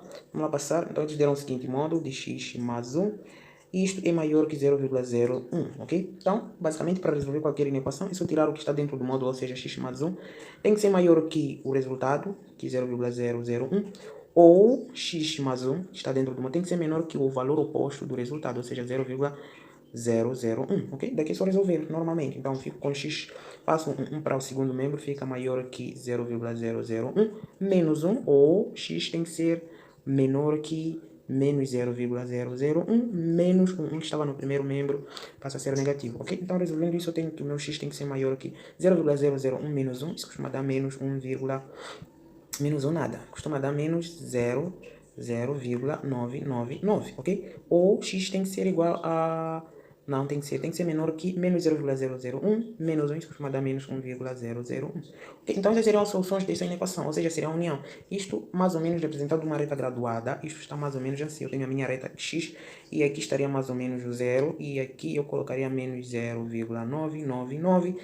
passar. Então, eles deram o seguinte módulo de x mais 1. Isto é maior que 0,01, ok? Então, basicamente, para resolver qualquer inequação, é só tirar o que está dentro do módulo, ou seja, x mais 1. Tem que ser maior que o resultado, que é 0,001. Ou x mais 1, que está dentro do módulo, tem que ser menor que o valor oposto do resultado, ou seja, 0,001, ok? Daqui é só resolver normalmente. Então, fico com x, passo 1 para o segundo membro, fica maior que 0,001 menos 1, ou x tem que ser menor que menos 0,001 menos 1 que estava no primeiro membro, passa a ser negativo, ok? Então, resolvendo isso, eu tenho que o meu x tem que ser maior que 0,001 menos 1, isso costuma dar menos 1, menos 1 nada, costuma dar menos 0,999, ok? Ou x tem que ser igual a... Não, tem que ser menor que menos 0,001 menos 1, isso costuma dar menos 1,001. Okay? Então, essas seriam as soluções dessa inequação, ou seja, seria a união. Isto, mais ou menos, representado uma reta graduada. Isto está mais ou menos assim. Eu tenho a minha reta x e aqui estaria mais ou menos o 0. E aqui eu colocaria menos 0,999.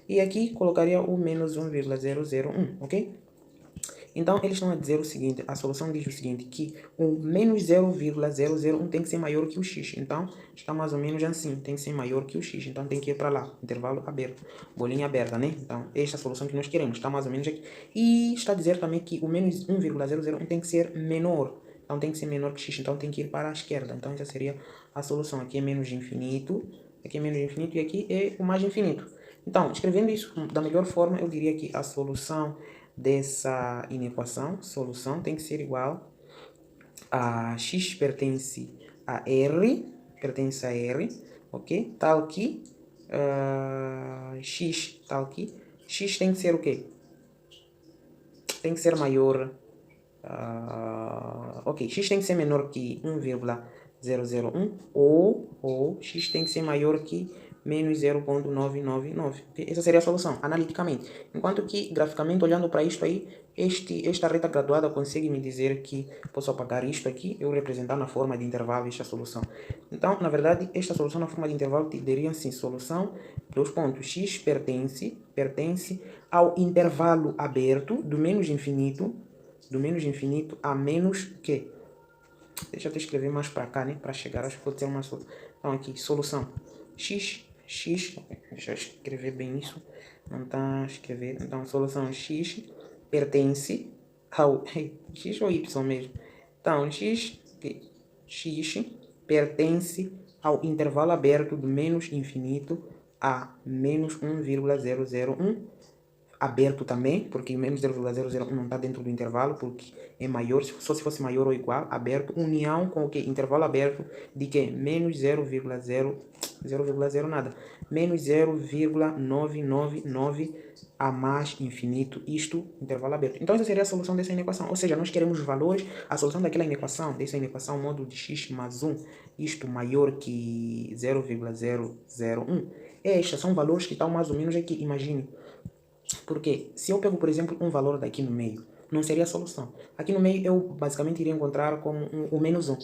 E aqui colocaria o menos 1,001, ok? Então, eles estão a dizer o seguinte, a solução diz o seguinte, que o menos 0,001 tem que ser maior que o x. Então, está mais ou menos assim, tem que ser maior que o x. Então, tem que ir para lá, intervalo aberto, bolinha aberta, né? Então, esta é a solução que nós queremos, está mais ou menos aqui. E está a dizer também que o menos 1,001 tem que ser menor. Então, tem que ser menor que x, então tem que ir para a esquerda. Então, essa seria a solução. Aqui é menos infinito, aqui é menos infinito e aqui é o mais infinito. Então, escrevendo isso da melhor forma, eu diria que a solução dessa inequação, solução, tem que ser igual a x pertence a R, ok? Tal que x, tal que x tem que ser o quê? Tem que ser maior, ok, x tem que ser menor que 1,001 ou x tem que ser maior que menos 0,999. Essa seria a solução, analiticamente. Enquanto que, graficamente, olhando para isto aí, esta reta graduada consegue me dizer que posso apagar isto aqui, eu representar na forma de intervalo esta solução. Então, na verdade, esta solução na forma de intervalo te daria assim, solução, dois pontos, x pertence ao intervalo aberto do menos infinito a menos que... Deixa eu escrever mais para cá, né? Para chegar, acho que pode ser uma solução. Então, aqui, solução x, deixa eu escrever bem isso, não está a escrever, então solução x pertence ao, x ou y mesmo, então x pertence ao intervalo aberto do menos infinito a menos 1,001, aberto também, porque menos 0,001 não está dentro do intervalo, porque é maior, só se fosse maior ou igual, aberto, união com o que? Intervalo aberto de que? Menos 0,0 nada, menos 0,999 a mais infinito, isto, intervalo aberto. Então essa seria a solução dessa inequação, ou seja, nós queremos os valores, a solução daquela inequação, módulo de x mais 1, isto maior que 0,001, estas são valores que estão mais ou menos aqui, imagine. Porque se eu pego, por exemplo, um valor daqui no meio, não seria a solução. Aqui no meio eu basicamente iria encontrar como o menos 1.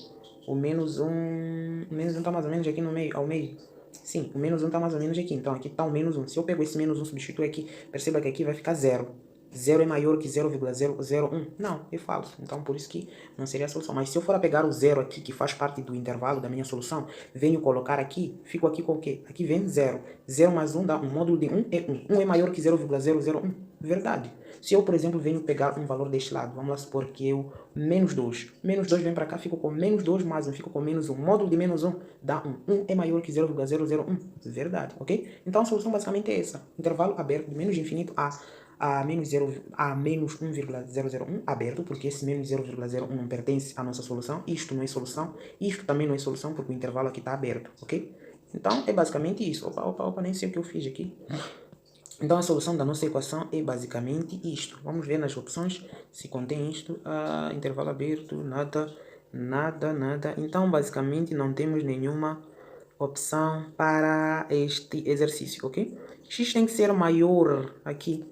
O menos 1 está mais ou menos aqui no meio, ao meio. Sim, o menos 1 está mais ou menos aqui. Então aqui está o menos 1. Se eu pego esse menos 1 e substituo aqui, perceba que aqui vai ficar 0. 0 é maior que 0,001? Não, é falso. Então, por isso que não seria a solução. Mas se eu for a pegar o 0 aqui, que faz parte do intervalo da minha solução, venho colocar aqui, fico aqui com o quê? Aqui vem 0. 0 mais 1 dá um módulo de 1 é 1. 1 é maior que 0,001? Verdade. Se eu, por exemplo, venho pegar um valor deste lado, vamos lá supor que eu, menos 2. Menos 2 vem para cá, fico com menos 2 mais 1, fico com menos 1. Módulo de menos 1 dá 1. 1 é maior que 0,001? Verdade, ok? Então a solução basicamente é essa. Intervalo aberto de menos de infinito a menos 1,001 aberto, porque esse menos 0,01 não pertence à nossa solução. Isto não é solução. Isto também não é solução, porque o intervalo aqui está aberto, ok? Então é basicamente isso. Opa, nem sei o que eu fiz aqui. Então a solução da nossa equação é basicamente isto. Vamos ver nas opções se contém isto. Intervalo aberto, nada. Então basicamente não temos nenhuma opção para este exercício, ok? X tem que ser maior aqui.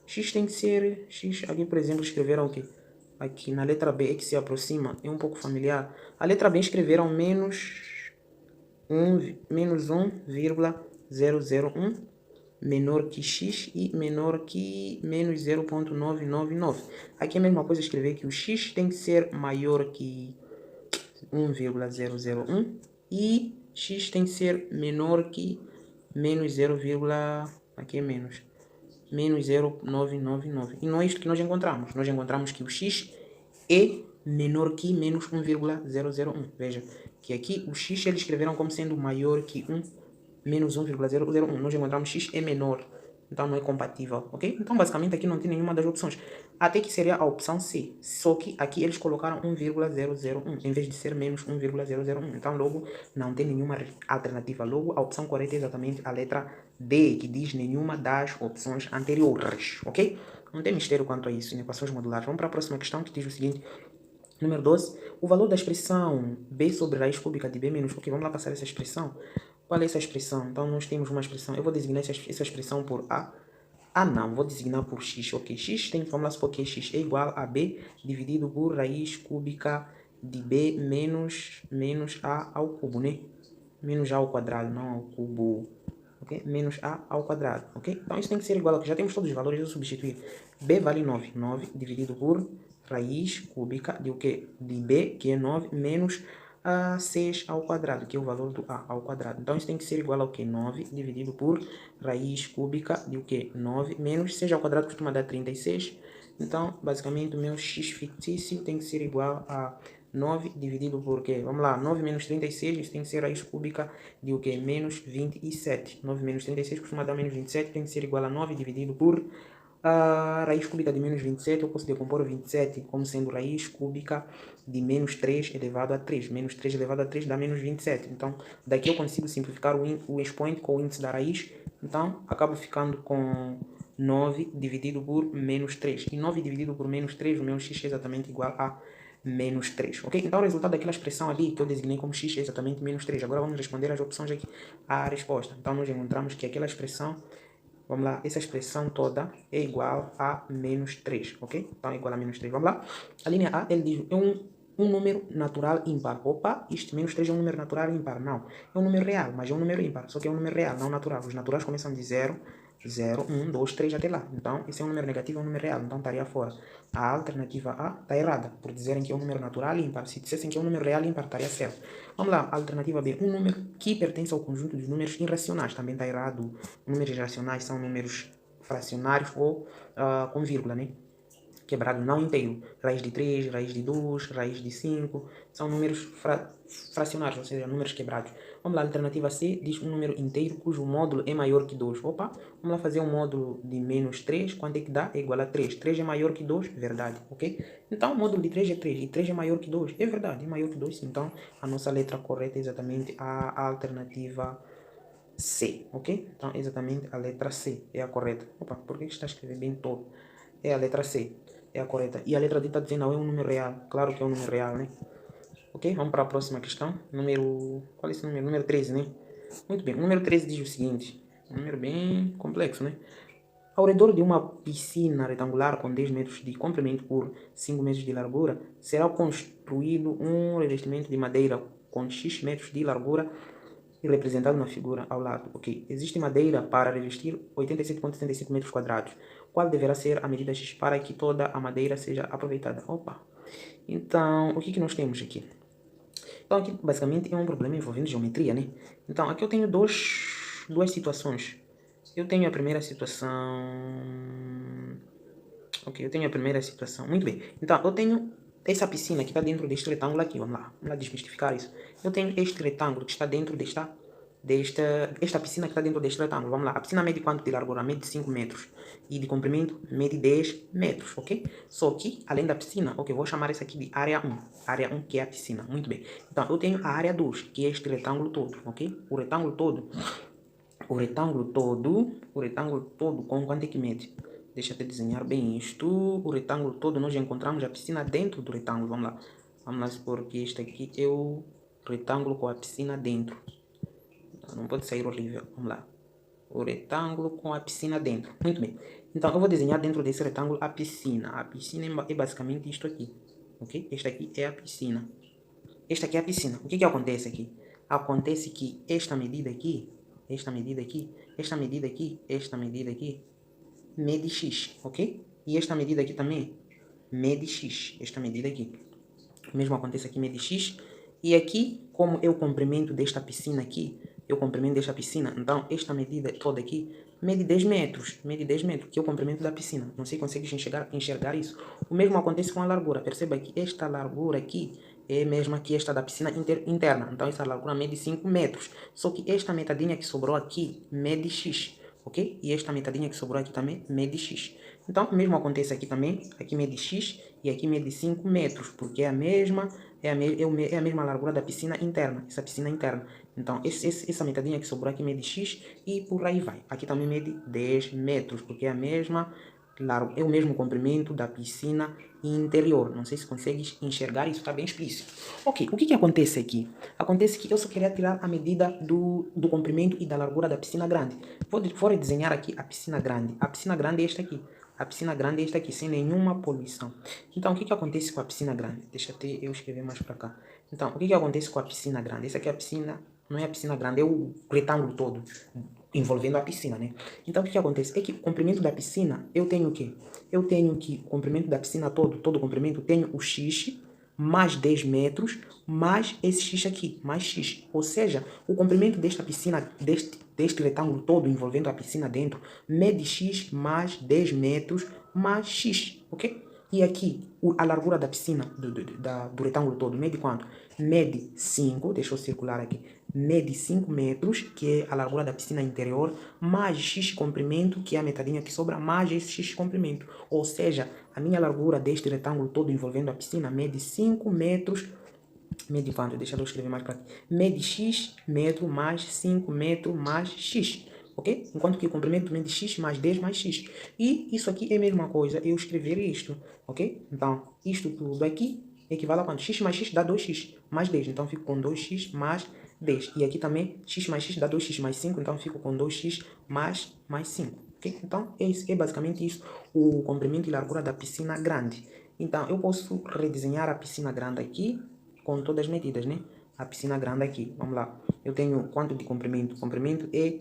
X tem que ser... X aqui, por exemplo, escreveram o quê? Aqui na letra B é que se aproxima. É um pouco familiar. A letra B escreveram menos 1,001 menor que x e menor que menos 0,999. Aqui é a mesma coisa escrever que o x tem que ser maior que 1,001 e x tem que ser menor que menos 0, aqui é menos 0,999. E não é isto que nós encontramos. Nós encontramos que o x é menor que menos 1,001. Veja que aqui o x eles escreveram como sendo maior que menos 1,001. Nós encontramos x é menor. Então não é compatível, ok? Então basicamente aqui não tem nenhuma das opções. Até que seria a opção C. Só que aqui eles colocaram 1,001 em vez de ser menos 1,001. Então logo não tem nenhuma alternativa. Logo a opção correta é exatamente a letra D, que diz nenhuma das opções anteriores, ok? Não tem mistério quanto a isso em equações modulares. Vamos para a próxima questão que diz o seguinte. Número 12. O valor da expressão b sobre raiz cúbica de b menos... Ok, vamos lá passar essa expressão. Qual é essa expressão? Então, nós temos uma expressão. Eu vou designar essa expressão por A. Não. Vou designar por x. Ok, x tem... Vamos lá supor que x é igual a b dividido por raiz cúbica de b menos a ao cubo, né? Menos a ao quadrado, não ao cubo. Ok? Menos a ao quadrado. Ok? Então, isso tem que ser igual ao que já temos todos os valores. Eu vou substituir. B vale 9. 9 dividido por raiz cúbica de o quê? De b, que é 9, menos a 6 ao quadrado, que é o valor do a ao quadrado. Então, isso tem que ser igual ao que? 9 dividido por raiz cúbica de o que? 9 menos 6 ao quadrado costuma dar 36. Então, basicamente, o meu x fictício tem que ser igual a 9 dividido por quê? Vamos lá, 9 menos 36, isso tem que ser raiz cúbica de o quê? Menos 27. 9 menos 36 costuma dar menos 27, tem que ser igual a 9 dividido por a raiz cúbica de menos 27, eu posso decompor 27 como sendo raiz cúbica de menos 3 elevado a 3. Menos 3 elevado a 3 dá menos 27. Então, daqui eu consigo simplificar o expoente com o índice da raiz. Então, acabo ficando com 9 dividido por menos 3. E 9 dividido por menos 3, o meu x é exatamente igual a menos 3. Ok? Então, o resultado daquela expressão ali que eu designei como x é exatamente menos 3. Agora, vamos responder as opções aqui à resposta. Então, nós encontramos que aquela expressão... Vamos lá, essa expressão toda é igual a menos 3, ok? Então é igual a menos 3. Vamos lá. A linha A, ele diz, é um número natural ímpar. Opa, este menos 3 é um número natural ímpar. Não, é um número real, mas é um número ímpar. Só que é um número real, não natural. Os naturais começam de 0, 0, 1, 2, 3 até lá. Então, esse é um número negativo, é um número real. Então, estaria fora. A alternativa A está errada, por dizerem que é um número natural ímpar. Se dissessem que é um número real ímpar, estaria certo. Vamos lá, alternativa B. Um número que pertence ao conjunto dos números irracionais. Também está errado. Números irracionais são números fracionários ou com vírgula, né? quebrado, não inteiro. Raiz de 3, raiz de 2, raiz de 5, são números fracionários, ou seja, números quebrados. Vamos lá, a alternativa C diz um número inteiro cujo módulo é maior que 2. Opa, vamos lá fazer um módulo de menos 3, quanto é que dá? É igual a 3. 3 é maior que 2, verdade, ok? Então, o módulo de 3 é 3, e 3 é maior que 2, é verdade, é maior que 2. Então, a nossa letra correta é exatamente a alternativa C, ok? Então, exatamente a letra C é a correta. Opa, por que está escrevendo bem todo? É a letra C, é a correta. E a letra D está dizendo não, é um número real. Claro que é um número real, né? Ok, vamos para a próxima questão. Qual é esse número? Número 13, né? Muito bem, o número 13 diz o seguinte. Um número bem complexo, né? Ao redor de uma piscina retangular com 10 metros de comprimento por 5 metros de largura, será construído um revestimento de madeira com X metros de largura e representado na figura ao lado. Ok, existe madeira para revestir 87,75 metros quadrados. Qual deverá ser a medida X para que toda a madeira seja aproveitada? Opa! Então, o que nós temos aqui? Então, aqui basicamente é um problema envolvendo geometria, né? Então, aqui eu tenho duas situações. Eu tenho a primeira situação... Ok, eu tenho a primeira situação. Muito bem. Então, eu tenho essa piscina que está dentro deste retângulo aqui. Vamos lá desmistificar isso. Eu tenho este retângulo que está dentro esta piscina que está dentro deste retângulo. Vamos lá. A piscina mede quanto de largura? Mede 5 metros. E de comprimento mede 10 metros, ok? Só que, além da piscina, ok, vou chamar isso aqui de área 1. Área 1 que é a piscina. Muito bem. Então, eu tenho a área 2, que é este retângulo todo, ok? O retângulo todo com quanto é que mede? Deixa eu desenhar bem isto. O retângulo todo, nós já encontramos a piscina dentro do retângulo. Vamos lá. Vamos lá supor que este aqui é o retângulo com a piscina dentro. Não pode sair horrível. Vamos lá. O retângulo com a piscina dentro. Muito bem. Então, eu vou desenhar dentro desse retângulo a piscina. A piscina é basicamente isto aqui. Ok? Esta aqui é a piscina. Esta aqui é a piscina. O que acontece aqui? Acontece que esta medida aqui, mede X, ok? E esta medida aqui também mede X. Esta medida aqui. O mesmo acontece aqui, mede X. E aqui, como é o comprimento desta piscina aqui, então esta medida toda aqui mede 10 metros. Mede 10 metros, que é o comprimento da piscina. Não sei se consegues enxergar isso. O mesmo acontece com a largura. Perceba que esta largura aqui é a mesma que esta da piscina interna. Então essa largura mede 5 metros. Só que esta metadinha que sobrou aqui mede X. Ok? E esta metadinha que sobrou aqui também mede X. Então, o mesmo acontece aqui também. Aqui mede X e aqui mede 5 metros, porque é a mesma largura da piscina interna, essa piscina interna. Então, essa metadinha que sobrou aqui mede X e por aí vai. Aqui também mede 10 metros, porque é o mesmo comprimento da piscina interior. Não sei se consegues enxergar, isso está bem explícito. Ok, o que acontece aqui? Acontece que eu só queria tirar a medida do comprimento e da largura da piscina grande. Vou desenhar aqui a piscina grande. A piscina grande é esta aqui. A piscina grande é esta aqui, sem nenhuma poluição. Então, o que acontece com a piscina grande? Deixa eu escrever mais para cá. Então, o que acontece com a piscina grande? Essa aqui é a piscina, não é a piscina grande, é o retângulo todo, envolvendo a piscina, né? Então, o que acontece? É que o comprimento da piscina, eu tenho o quê? Eu tenho que o comprimento da piscina todo o comprimento, tenho o X, mais 10 metros, mais esse X aqui, mais X. Ou seja, o comprimento desta piscina, deste retângulo todo envolvendo a piscina dentro, mede X mais 10 metros mais X, ok? E aqui, a largura da piscina, do retângulo todo, mede quanto? Mede 5, deixa eu circular aqui, mede 5 metros, que é a largura da piscina interior, mais X comprimento, que é a metadinha que sobra, mais esse X comprimento. Ou seja, a minha largura deste retângulo todo envolvendo a piscina mede 5 metros, mede quanto? Deixa eu escrever mais para aqui. Mede X metro mais 5 metros mais X. Ok? Enquanto que o comprimento mede X mais 10 mais X. E isso aqui é a mesma coisa, eu escrever isto. Ok? Então, isto tudo aqui equivale a quanto? X mais X dá 2X mais 10. Então, fico com 2X mais 10. E aqui também, X mais X dá 2X mais 5. Então, fico com 2X mais 5. Ok? Então, é basicamente isso. O comprimento e largura da piscina grande. Então, eu posso redesenhar a piscina grande aqui com todas as medidas, né? A piscina grande aqui, vamos lá. Eu tenho quanto de comprimento? O comprimento é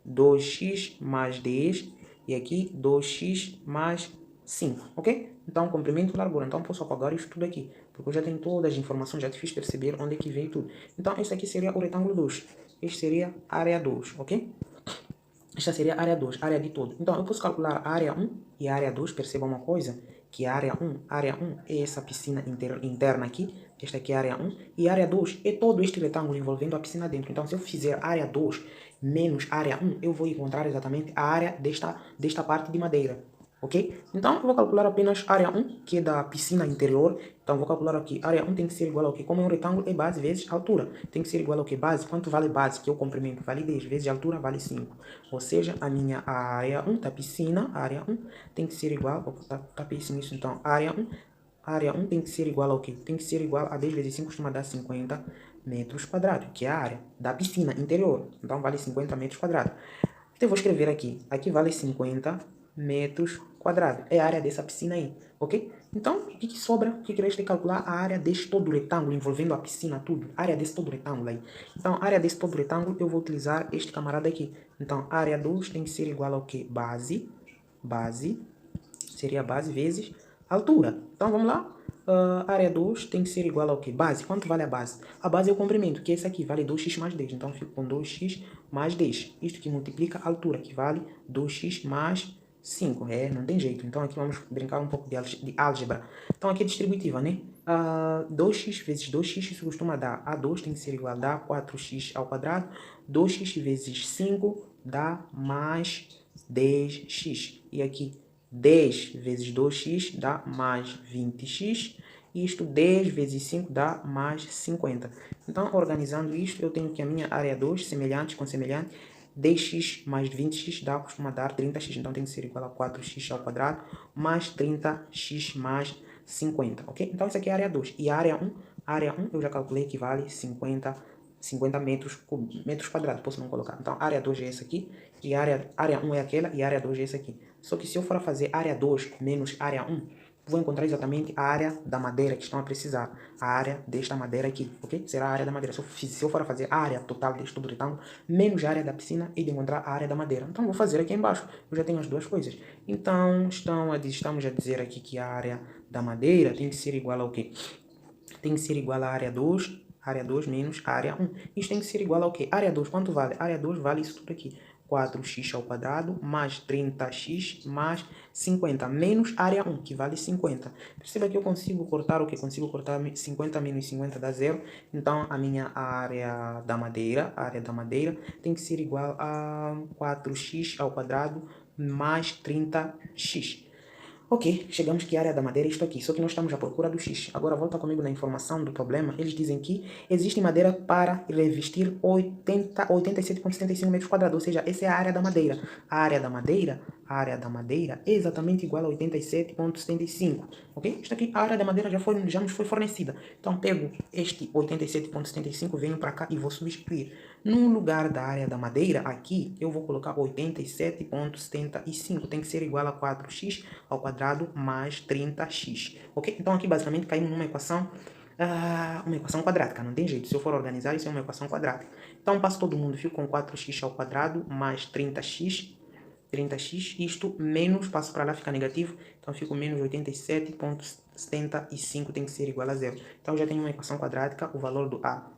2x mais 10 e aqui 2x mais 5, ok? Então, comprimento e largura. Então, posso apagar isso tudo aqui, porque eu já tenho todas as informações, já te fiz perceber onde é que veio tudo. Então, esse aqui seria o retângulo 2. Este seria a área 2, ok? Esta seria a área 2, área de todo. Então, eu posso calcular a área 1 e a área 2, perceba uma coisa, que é a área 1 é essa piscina interna aqui, esta aqui é a área 1, e a área 2 é todo este retângulo envolvendo a piscina dentro. Então, se eu fizer área 2 menos área 1, eu vou encontrar exatamente a área desta parte de madeira. Ok? Então, eu vou calcular apenas área 1, que é da piscina interior. Então, vou calcular aqui. Área 1 tem que ser igual ao quê? Como é um retângulo, é base vezes altura. Tem que ser igual ao quê? Base. Quanto vale base? Que é o comprimento. Vale 10 vezes altura, vale 5. Ou seja, a minha área 1 da piscina, área 1, tem que ser igual... Opa, tá péssimo isso. Então, área 1 tem que ser igual ao quê? Tem que ser igual a 10 vezes 5 costuma dar 50 metros quadrados, que é a área da piscina interior. Então, vale 50 metros quadrados. Então, eu vou escrever aqui. Aqui vale 50 metros quadrados. É a área dessa piscina aí, ok? Então, o que sobra? O que resta é calcular a área deste todo retângulo, envolvendo a piscina, tudo. A área desse todo retângulo aí. Então, a área desse todo retângulo, eu vou utilizar este camarada aqui. Então, área 2 tem que ser igual ao quê? Base. Seria base vezes altura. Então, vamos lá. Área 2 tem que ser igual ao quê? Base. Quanto vale a base? A base é o comprimento, que é esse aqui, vale 2x mais 10. Então, eu fico com 2x mais 10. Isto que multiplica a altura, que vale 2x mais 5. Não tem jeito. Então, aqui vamos brincar um pouco de álgebra. Então, aqui é distributiva, né? 2x vezes 2x, isso costuma dar A2, tem que ser igual a 4x ao quadrado. 2x vezes 5 dá mais 10x. E aqui 10 vezes 2x dá mais 20x. E isto 10 vezes 5 dá mais 50. Então, organizando isto, eu tenho que a minha área 2, semelhantes com semelhante, 10x mais 20x costuma dar 30x. Então, tem que ser igual a 4x ao quadrado mais 30x mais 50. Ok? Então, isso aqui é a área 2. E a área 1? A área 1 eu já calculei que vale 50 metros quadrados, posso não colocar. Então, área 2 é essa aqui, e área 1 é aquela, e área 2 é essa aqui. Só que se eu for fazer área 2 menos área 1, vou encontrar exatamente a área da madeira que estão a precisar. A área desta madeira aqui, ok? Será a área da madeira. Se eu for fazer a área total deste todo retângulo, menos a área da piscina, e de encontrar a área da madeira. Então, vou fazer aqui embaixo. Eu já tenho as duas coisas. Então, estamos a dizer aqui que a área da madeira tem que ser igual ao quê? Tem que ser igual a área 2 menos área 1. Isso tem que ser igual ao quê? Área 2, quanto vale? Área 2 vale isso tudo aqui. 4x ao quadrado mais 30x mais 50 menos área 1, que vale 50. Perceba que eu consigo cortar o que? Consigo cortar 50 menos 50 dá 0. Então, a minha área da madeira tem que ser igual a 4x ao quadrado mais 30x. Ok, chegamos que a área da madeira é isto aqui, só que nós estamos à procura do X. Agora volta comigo na informação do problema. Eles dizem que existe madeira para revestir 87,75 metros quadrados, ou seja, essa é a área da madeira. A área da madeira é exatamente igual a 87,75, ok? Isto aqui, a área da madeira já nos foi fornecida. Então, pego este 87,75, venho para cá e vou substituir. No lugar da área da madeira, aqui, eu vou colocar 87,75. Tem que ser igual a 4x ao quadrado mais 30x. Ok? Então, aqui, basicamente, caímos numa equação quadrática. Não tem jeito. Se eu for organizar, isso é uma equação quadrática. Então, passo todo mundo. Fico com 4x ao quadrado mais 30x. Isto menos, passo para lá, fica negativo. Então, fico menos 87,75. Tem que ser igual a 0. Então, já tenho uma equação quadrática. O valor do A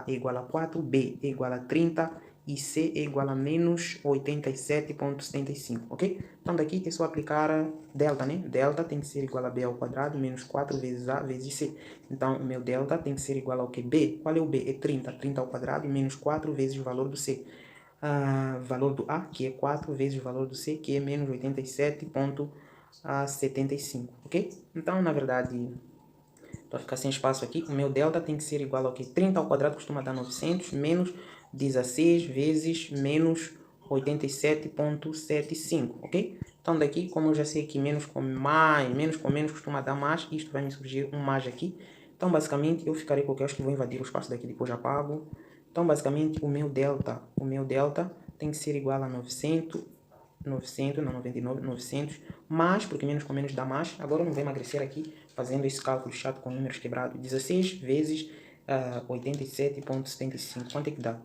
é igual a 4, B é igual a 30 e C é igual a menos 87,75, ok? Então daqui é só aplicar delta, né? Delta tem que ser igual a B ao quadrado menos 4 vezes A vezes C. Então o meu delta tem que ser igual ao que? B. Qual é o B? É 30. 30 ao quadrado e menos 4 vezes o valor do C. Valor do A, que é 4 vezes o valor do C, que é menos 87,75, ok? Então, na verdade, para ficar sem espaço aqui, o meu delta tem que ser igual ao que? 30 ao quadrado costuma dar 900, menos 16 vezes menos 87,75, ok? Então daqui, como eu já sei que menos com menos costuma dar mais, isto vai me surgir um mais aqui. Então basicamente eu ficarei com o que eu acho que vou invadir o espaço daqui, depois já apago. Então basicamente o meu delta tem que ser igual a 900, não 99, 900, mais, porque menos com menos dá mais. Agora eu não vou emagrecer aqui, fazendo esse cálculo chato com números quebrados. 16 vezes 87,75, quanto é que dá?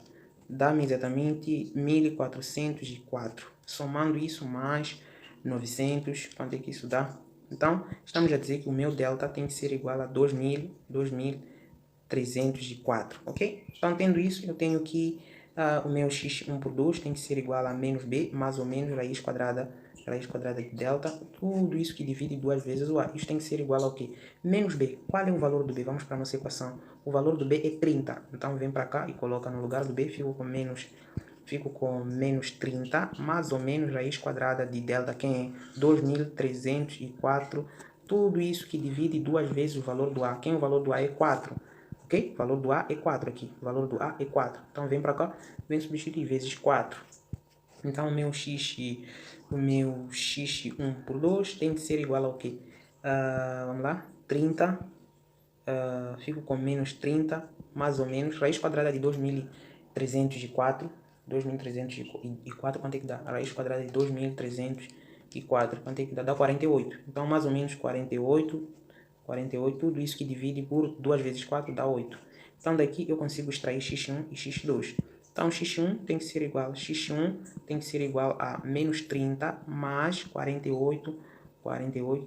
Dá-me exatamente 1404. Somando isso mais 900, quanto é que isso dá? Então, estamos a dizer que o meu delta tem que ser igual a 2304, ok? Então, tendo isso, eu tenho que o meu x1 por 2 tem que ser igual a menos b, mais ou menos raiz quadrada raiz quadrada de delta, tudo isso que divide duas vezes o A. Isso tem que ser igual ao quê? Menos B. Qual é o valor do B? Vamos para a nossa equação. O valor do B é 30. Então vem para cá e coloca no lugar do B, fico com menos 30, mais ou menos raiz quadrada de delta, quem é 2304. Tudo isso que divide duas vezes o valor do A. Quem é o valor do A é 4. Ok? O valor do A é 4 aqui. O valor do A é 4. Então vem para cá, vem substituir vezes 4. Então o meu x1 por 2 tem que ser igual ao quê? Vamos lá, 30. Fico com menos 30, mais ou menos. Raiz quadrada de 2304. 2304, quanto é que dá? A raiz quadrada de 2304, quanto é que dá? Dá 48. Então, mais ou menos 48, tudo isso que divide por 2 vezes 4 dá 8. Então, daqui eu consigo extrair x1 e x2. Então, x1 tem que ser igual a menos 30 mais 48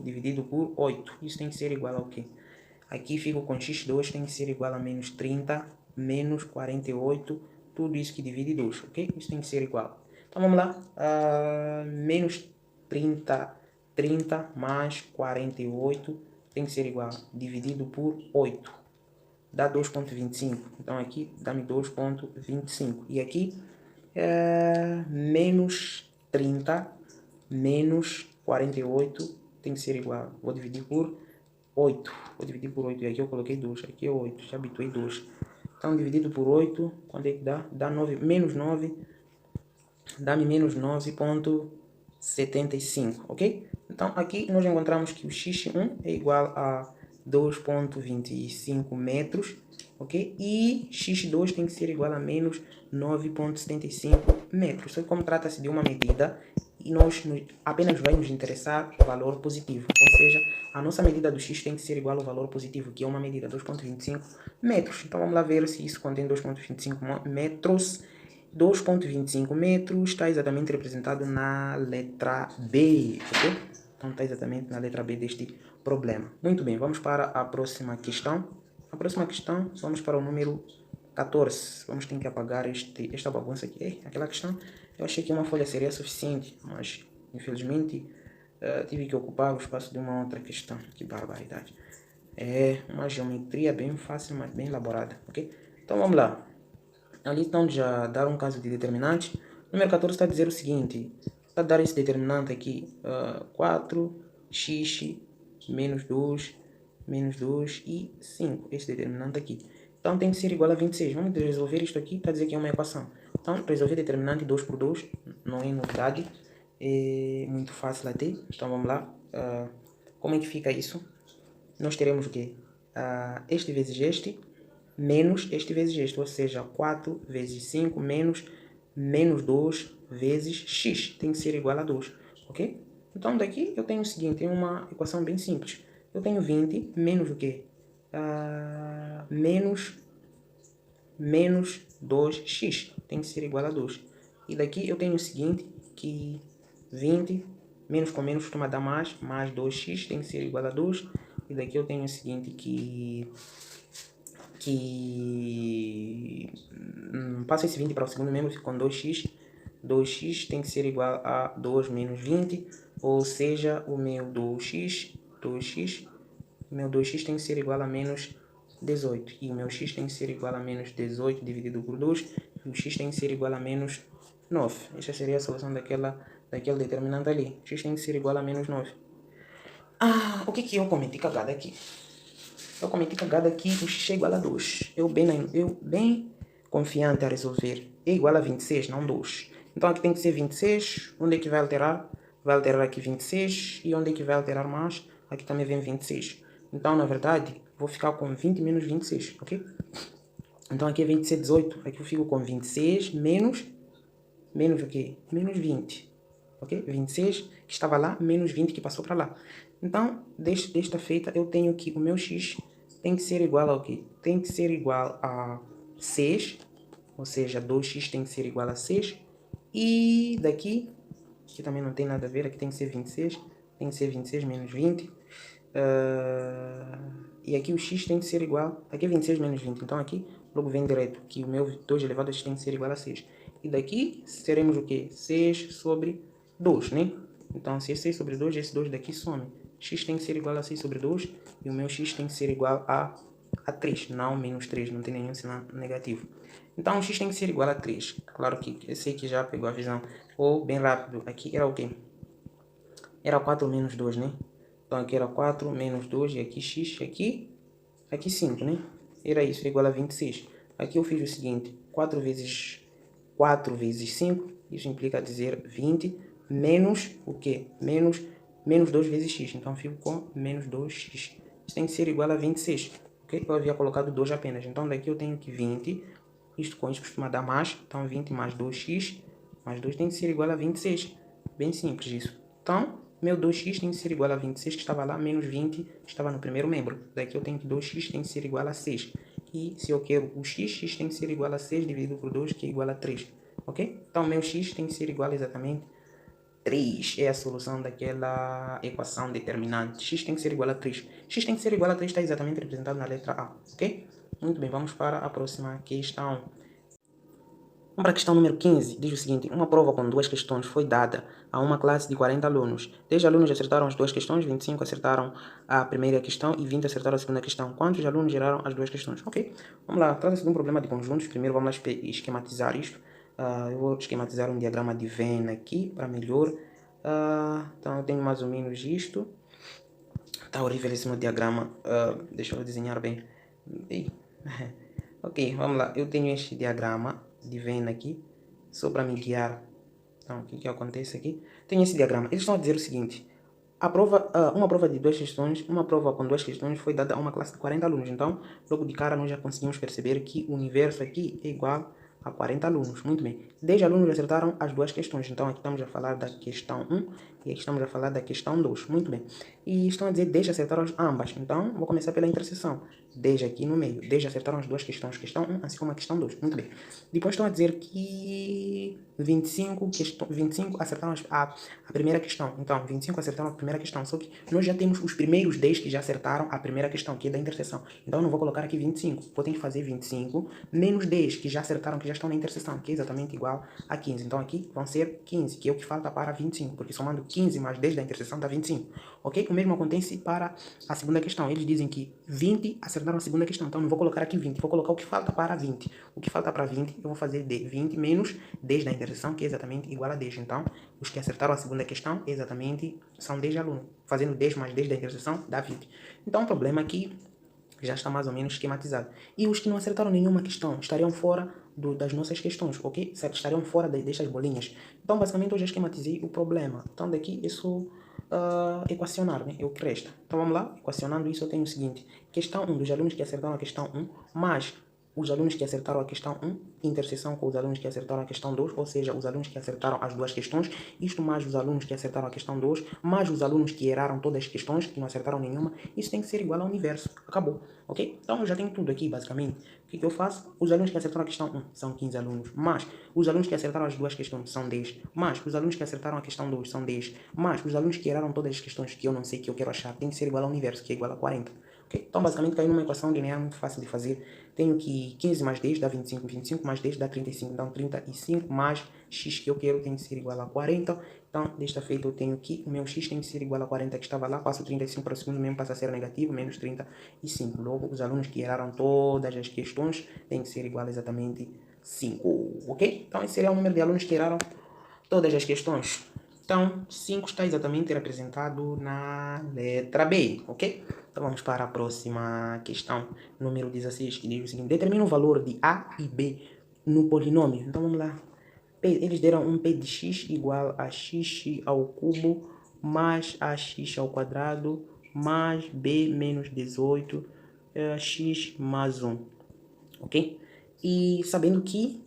dividido por 8. Isso tem que ser igual ao quê? Aqui fico com x2, tem que ser igual a menos 30 menos 48, tudo isso que divide 2, ok? Isso tem que ser igual. Então vamos lá, menos 30 mais 48 tem que ser igual, dividido por 8, dá 2,25. Então aqui dá-me 2,25. E aqui, menos 30 menos 48 tem que ser igual, vou dividir por 8. Vou dividir por 8. E aqui eu coloquei 2. Aqui é 8. Já habituei 2. Então, dividido por 8, quanto é que dá? Dá 9. Menos 9. Dá-me menos 9,75. Ok? Então, aqui nós encontramos que o x1 é igual a 2,25 metros. Ok? E x2 tem que ser igual a menos 9,75 metros. Só que como trata-se de uma medida, e apenas vai nos interessar o valor positivo. Ou seja, a nossa medida do x tem que ser igual ao valor positivo, que é uma medida 2,25 metros. Então vamos lá ver se isso contém 2,25 metros. 2,25 metros está exatamente representado na letra B, ok? Então está exatamente na letra B deste problema. Muito bem, vamos para a próxima questão. A próxima questão, vamos para o número 14. Vamos ter que apagar esta bagunça aqui. Aquela questão, eu achei que uma folha seria suficiente, mas infelizmente tive que ocupar o espaço de uma outra questão. Que barbaridade. É uma geometria bem fácil, mas bem elaborada, ok? Então vamos lá. Ali estão já dar um caso de determinante. O número 14 está a dizer o seguinte. Está a dar esse determinante aqui. 4x menos 2 e 5. Esse determinante aqui. Então tem que ser igual a 26. Vamos resolver isto aqui para dizer que é uma equação. Então, resolver determinante 2 por 2 não é novidade. É muito fácil até. Então vamos lá. Como é que fica isso? Nós teremos o quê? Este vezes este, menos este vezes este. Ou seja, 4 vezes 5 menos 2 vezes x. Tem que ser igual a 2. Ok? Então daqui eu tenho o seguinte. Tem uma equação bem simples. Eu tenho 20 menos o quê? Menos 2x tem que ser igual a 2. E daqui eu tenho o seguinte, que 20 menos com menos costuma dar mais 2x tem que ser igual a 2. E daqui eu tenho o seguinte, que passo esse 20 para o segundo membro, fico com 2x. 2x tem que ser igual a 2 menos 20, ou seja, o meu 2x tem que ser igual a menos 18. E o meu x tem que ser igual a menos 18 dividido por 2. E o x tem que ser igual a menos 9. Esta seria a solução daquele determinante ali. X tem que ser igual a menos 9. O que eu cometi cagada aqui? Eu cometi cagada aqui, o x é igual a 2. Eu bem confiante a resolver. É igual a 26, não 2. Então aqui tem que ser 26. Onde é que vai alterar? Vai alterar aqui 26. E onde é que vai alterar mais? Aqui também vem 26. Então, na verdade, vou ficar com 20 menos 26, ok? Então aqui é 26, 18. Aqui eu fico com 26 menos o quê? Menos 20. Ok? 26 que estava lá, menos 20 que passou para lá. Então, desta feita, eu tenho que o meu x tem que ser igual ao quê? Tem que ser igual a 6. Ou seja, 2x tem que ser igual a 6. E daqui, que também não tem nada a ver, aqui tem que ser 26. Tem que ser 26 menos 20. E aqui o x tem que ser igual... Aqui é 26 menos 20. Então aqui, logo vem direto que o meu 2 elevado a x tem que ser igual a 6. E daqui, teremos o quê? 6 sobre 2, né? Então, se é 6 sobre 2, esse 2 daqui some. X tem que ser igual a 6 sobre 2 e o meu x tem que ser igual a 3, não menos 3, não tem nenhum sinal negativo. Então, x tem que ser igual a 3. Claro que eu sei que já pegou a visão. Ou, bem rápido, aqui era o quê? Era 4 menos 2, né? Então, aqui era 4 menos 2 e aqui x, aqui 5, né? Era isso, é igual a 26. Aqui eu fiz o seguinte, 4 vezes 5, isso implica dizer 20, menos o quê? Menos 2 vezes x, então fico com menos 2x. Isso tem que ser igual a 26, ok? Eu havia colocado 2 apenas, então daqui eu tenho que 20, isto com isso costuma dar mais, então 20 mais 2x, mais 2 tem que ser igual a 26. Bem simples isso. Então, meu 2x tem que ser igual a 26, que estava lá, menos 20, que estava no primeiro membro. Daqui eu tenho que 2x tem que ser igual a 6. E se eu quero o x tem que ser igual a 6 dividido por 2, que é igual a 3. Ok? Então, meu x tem que ser igual a exatamente 3. É a solução daquela equação determinante. X tem que ser igual a 3. X tem que ser igual a 3 está exatamente representado na letra A. Ok? Muito bem, vamos para a próxima questão. Vamos para a questão número 15. Diz o seguinte: uma prova com 2 questões foi dada a uma classe de 40 alunos. 10 alunos acertaram as 2 questões, 25 acertaram a primeira questão e 20 acertaram a segunda questão. Quantos alunos geraram as 2 questões? Ok, vamos lá. Trata-se de um problema de conjuntos. Primeiro vamos lá esquematizar isto. Eu vou esquematizar um diagrama de Venn aqui para melhor. Então eu tenho mais ou menos isto. Está horrível esse meu diagrama. Deixa eu desenhar bem. Ok, vamos lá. Eu tenho este diagrama de Venn aqui, só para me guiar. Então, o que acontece aqui? Tenho esse diagrama. Eles estão a dizer o seguinte: uma prova de 2 questões, uma prova com 2 questões foi dada a uma classe de 40 alunos. Então, logo de cara, nós já conseguimos perceber que o universo aqui é igual a 40 alunos. Muito bem. 10 alunos acertaram as 2 questões. Então, aqui estamos a falar da questão 1 e aqui estamos a falar da questão 2. Muito bem. E estão a dizer 10 acertaram ambas. Então, vou começar pela interseção. 10 aqui no meio. 10 acertaram as 2 questões. Questão 1, assim como a questão 2. Muito bem. Depois estão a dizer que 25 acertaram a primeira questão. Então, 25 acertaram a primeira questão. Só que nós já temos os primeiros 10 que já acertaram a primeira questão, que é da interseção. Então, eu não vou colocar aqui 25. Vou ter que fazer 25 menos 10 que já acertaram, que já estão na interseção, que é exatamente igual a 15. Então, aqui vão ser 15, que é o que falta para 25. Porque somando 15 mais 10 da interseção dá 25. Ok? O mesmo acontece para a segunda questão. Eles dizem que 20 acertaram a segunda questão. Então, não vou colocar aqui 20. Vou colocar o que falta para 20. O que falta para 20, eu vou fazer de 20 menos 10 da interseção, que é exatamente igual a 10. Então, os que acertaram a segunda questão exatamente são 10 alunos. Fazendo 10 mais 10 da interseção dá 20. Então, o problema aqui já está mais ou menos esquematizado. E os que não acertaram nenhuma questão estariam fora das nossas questões, ok? Certo? Estariam fora destas bolinhas. Então, basicamente, eu já esquematizei o problema. Então, daqui é só equacionar, né? É o que resta. Então, vamos lá. Equacionando isso, eu tenho o seguinte. Questão 1 dos alunos que acertaram a questão 1, mais os alunos que acertaram a questão 1, interseção com os alunos que acertaram a questão 2, ou seja, os alunos que acertaram as 2 questões, isto mais os alunos que acertaram a questão 2, mais os alunos que erraram todas as questões, que não acertaram nenhuma, isso tem que ser igual ao universo. Acabou, ok? Então eu já tenho tudo aqui, basicamente. O que eu faço? Os alunos que acertaram a questão 1 são 15 alunos, mais os alunos que acertaram as 2 questões são 10, mais os alunos que acertaram a questão 2 são 10, mais os alunos que erraram todas as questões que eu não sei, que eu quero achar, tem que ser igual ao universo, que é igual a 40. Okay? Então, basicamente, caiu numa equação linear muito fácil de fazer. Tenho que 15 mais 10 dá 25, 25 mais 10 dá 35, então 35 mais x que eu quero tem que ser igual a 40. Então, desta feita, eu tenho que o meu x tem que ser igual a 40 que estava lá, passo 35 para o segundo, mesmo passa a ser negativo, menos 35. Logo, os alunos que erraram todas as questões têm que ser igual a exatamente 5, ok? Então, esse seria o número de alunos que erraram todas as questões. Então, 5 está exatamente representado na letra B, ok? Então, vamos para a próxima questão, número 16, que diz o seguinte: determina o valor de A e B no polinômio. Então, vamos lá. Eles deram um P de x igual a x ao cubo mais ax ao quadrado mais b menos 18 x mais 1, ok? E sabendo que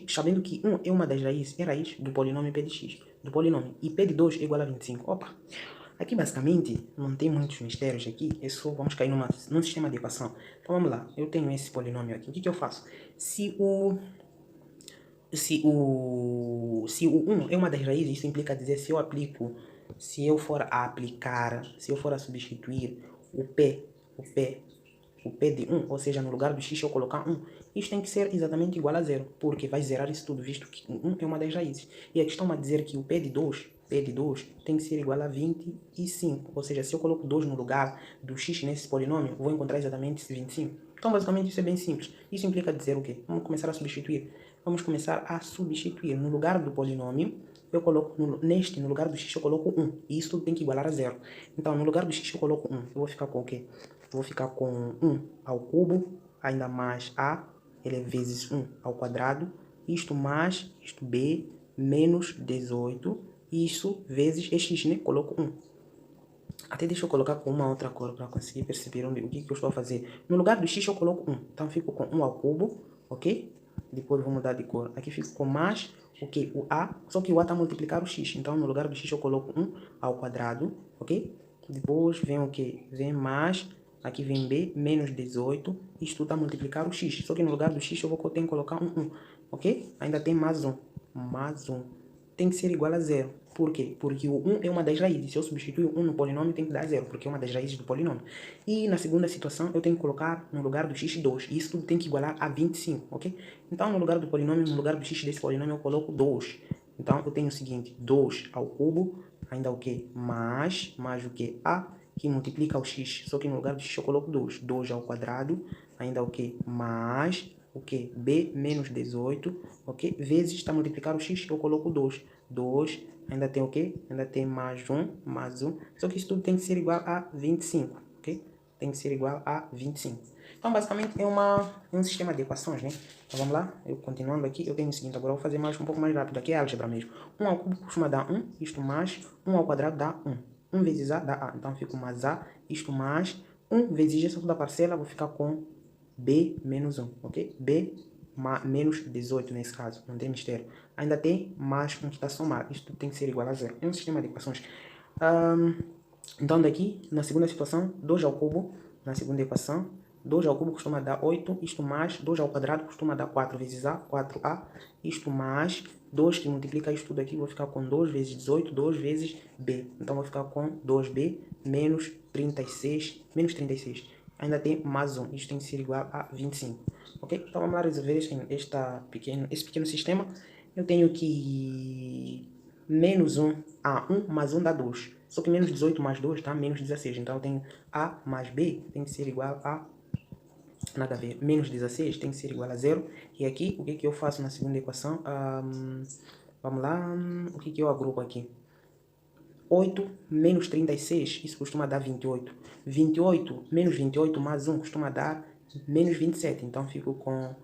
sabendo que 1 é uma das raízes, é raiz do polinômio P de x, do polinômio, e P de 2 é igual a 25. Opa! Aqui basicamente não tem muitos mistérios aqui, é só vamos cair num sistema de equação. Então vamos lá, eu tenho esse polinômio aqui, o que eu faço? Se o 1 é uma das raízes, isso implica dizer se eu for a substituir o P de 1, ou seja, no lugar do x eu colocar 1, isso tem que ser exatamente igual a 0, porque vai zerar isso tudo, visto que 1 é uma das raízes. E aqui estão a dizer que o P de 2 B de 2 tem que ser igual a 25. Ou seja, se eu coloco 2 no lugar do x nesse polinômio, vou encontrar exatamente esse 25. Então, basicamente, isso é bem simples. Isso implica dizer o quê? Vamos começar a substituir. Vamos começar a substituir. No lugar do polinômio, eu coloco, no lugar do x, eu coloco 1. E isso tudo tem que igualar a 0. Então, no lugar do x, eu coloco 1. Eu vou ficar com o quê? Vou ficar com 1 ao cubo, ainda mais a, ele é vezes 1 ao quadrado, isto mais, isto b, menos 18, isso vezes x, né? Coloco 1. Até deixa eu colocar com uma outra cor para conseguir perceber o que eu estou a fazer. No lugar do x eu coloco 1. Então fico com 1 ao cubo, ok? Depois vou mudar de cor. Aqui fico com mais o que? O a, só que o a está a multiplicar o x. Então no lugar do x eu coloco 1 ao quadrado, ok? Depois vem o que? Vem mais, aqui vem b, menos 18. Isto está a multiplicar o x. Só que no lugar do x eu tenho que colocar um 1, ok? Ainda tem mais um. Mais um. Tem que ser igual a 0. Por quê? Porque o 1 é uma das raízes. Se eu substituir o 1 no polinômio, tem que dar 0, porque é uma das raízes do polinômio. E na segunda situação, eu tenho que colocar no lugar do x 2. E isso tudo tem que igualar a 25, ok? Então, no lugar do polinômio, no lugar do x desse polinômio, eu coloco 2. Então, eu tenho o seguinte, 2 ao cubo, ainda o que? Mais o que? A, que multiplica o x. Só que no lugar do x eu coloco 2. 2 ao quadrado, ainda o que? Mais o que? B menos 18, ok? Vezes, está a multiplicar o x, eu coloco 2. 2, ainda tem o quê? Ainda tem mais um. Só que isso tudo tem que ser igual a 25, ok? Tem que ser igual a 25. Então, basicamente, é um sistema de equações, né? Então, vamos lá. Eu continuando aqui, eu tenho o seguinte. Agora eu vou fazer um pouco mais rápido. Aqui é álgebra mesmo. 1 ao cubo costuma dar 1. Isto mais 1 ao quadrado dá 1. 1 vezes a dá a. Então, fico mais a. Isto mais 1 vezes essa toda parcela. Vou ficar com b menos 1, ok? B menos 18 nesse caso, não tem mistério. Ainda tem mais um que está a somar. Isto tem que ser igual a 0. É um sistema de equações. Então daqui, na segunda situação, 2 ao cubo, na segunda equação, 2 ao cubo costuma dar 8, isto mais 2 ao quadrado costuma dar 4 vezes a, 4a, isto mais 2 que multiplica isto tudo aqui, vou ficar com 2 vezes 18, 2 vezes b. Então vou ficar com 2b menos 36, Ainda tem mais um, isto tem que ser igual a 25. Ok? Então vamos lá resolver esse pequeno sistema. Eu tenho que menos 1 a 1 mais 1 dá 2. Só que menos 18 mais 2 dá menos 16. Então eu tenho a mais b tem que ser igual a, nada a ver, menos 16 tem que ser igual a 0. E aqui, o que eu faço na segunda equação? Vamos lá, o que eu agrupo aqui? 8 menos 36, isso costuma dar 28. 28 menos 28 mais 1 costuma dar menos 27. Então, fico com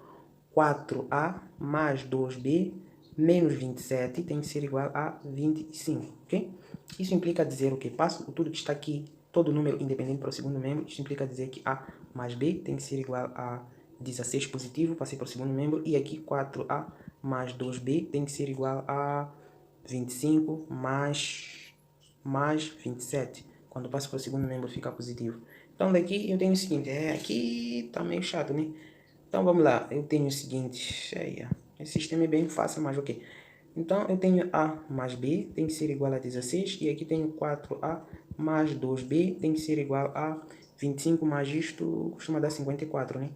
4a mais 2b menos 27 tem que ser igual a 25, ok? Isso implica dizer o quê? Passo tudo que está aqui, todo número independente para o segundo membro. Isso implica dizer que a mais b tem que ser igual a 16 positivo, passei para o segundo membro. E aqui 4a mais 2b tem que ser igual a 25 mais 27. Quando passo para o segundo membro fica positivo. Então daqui eu tenho o seguinte, aqui tá meio chato, né? Então vamos lá, eu tenho o seguinte, esse sistema é bem fácil, mas ok. Então eu tenho a mais b tem que ser igual a 16 e aqui tenho 4a mais 2b tem que ser igual a 25 mais isto costuma dar 54, né?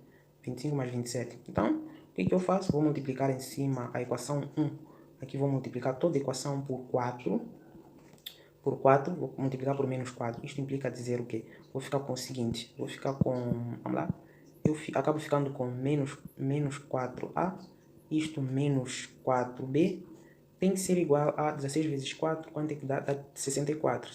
25 mais 27. Então, o que eu faço? Vou multiplicar em cima a equação 1. Aqui vou multiplicar toda a equação por 4. Por 4, vou multiplicar por menos 4. Isto implica dizer o quê? Vou ficar com o seguinte, vou ficar com, vamos lá, eu acabo ficando com menos 4a, isto menos 4b, tem que ser igual a 16 vezes 4, quanto é que dá? Dá 64.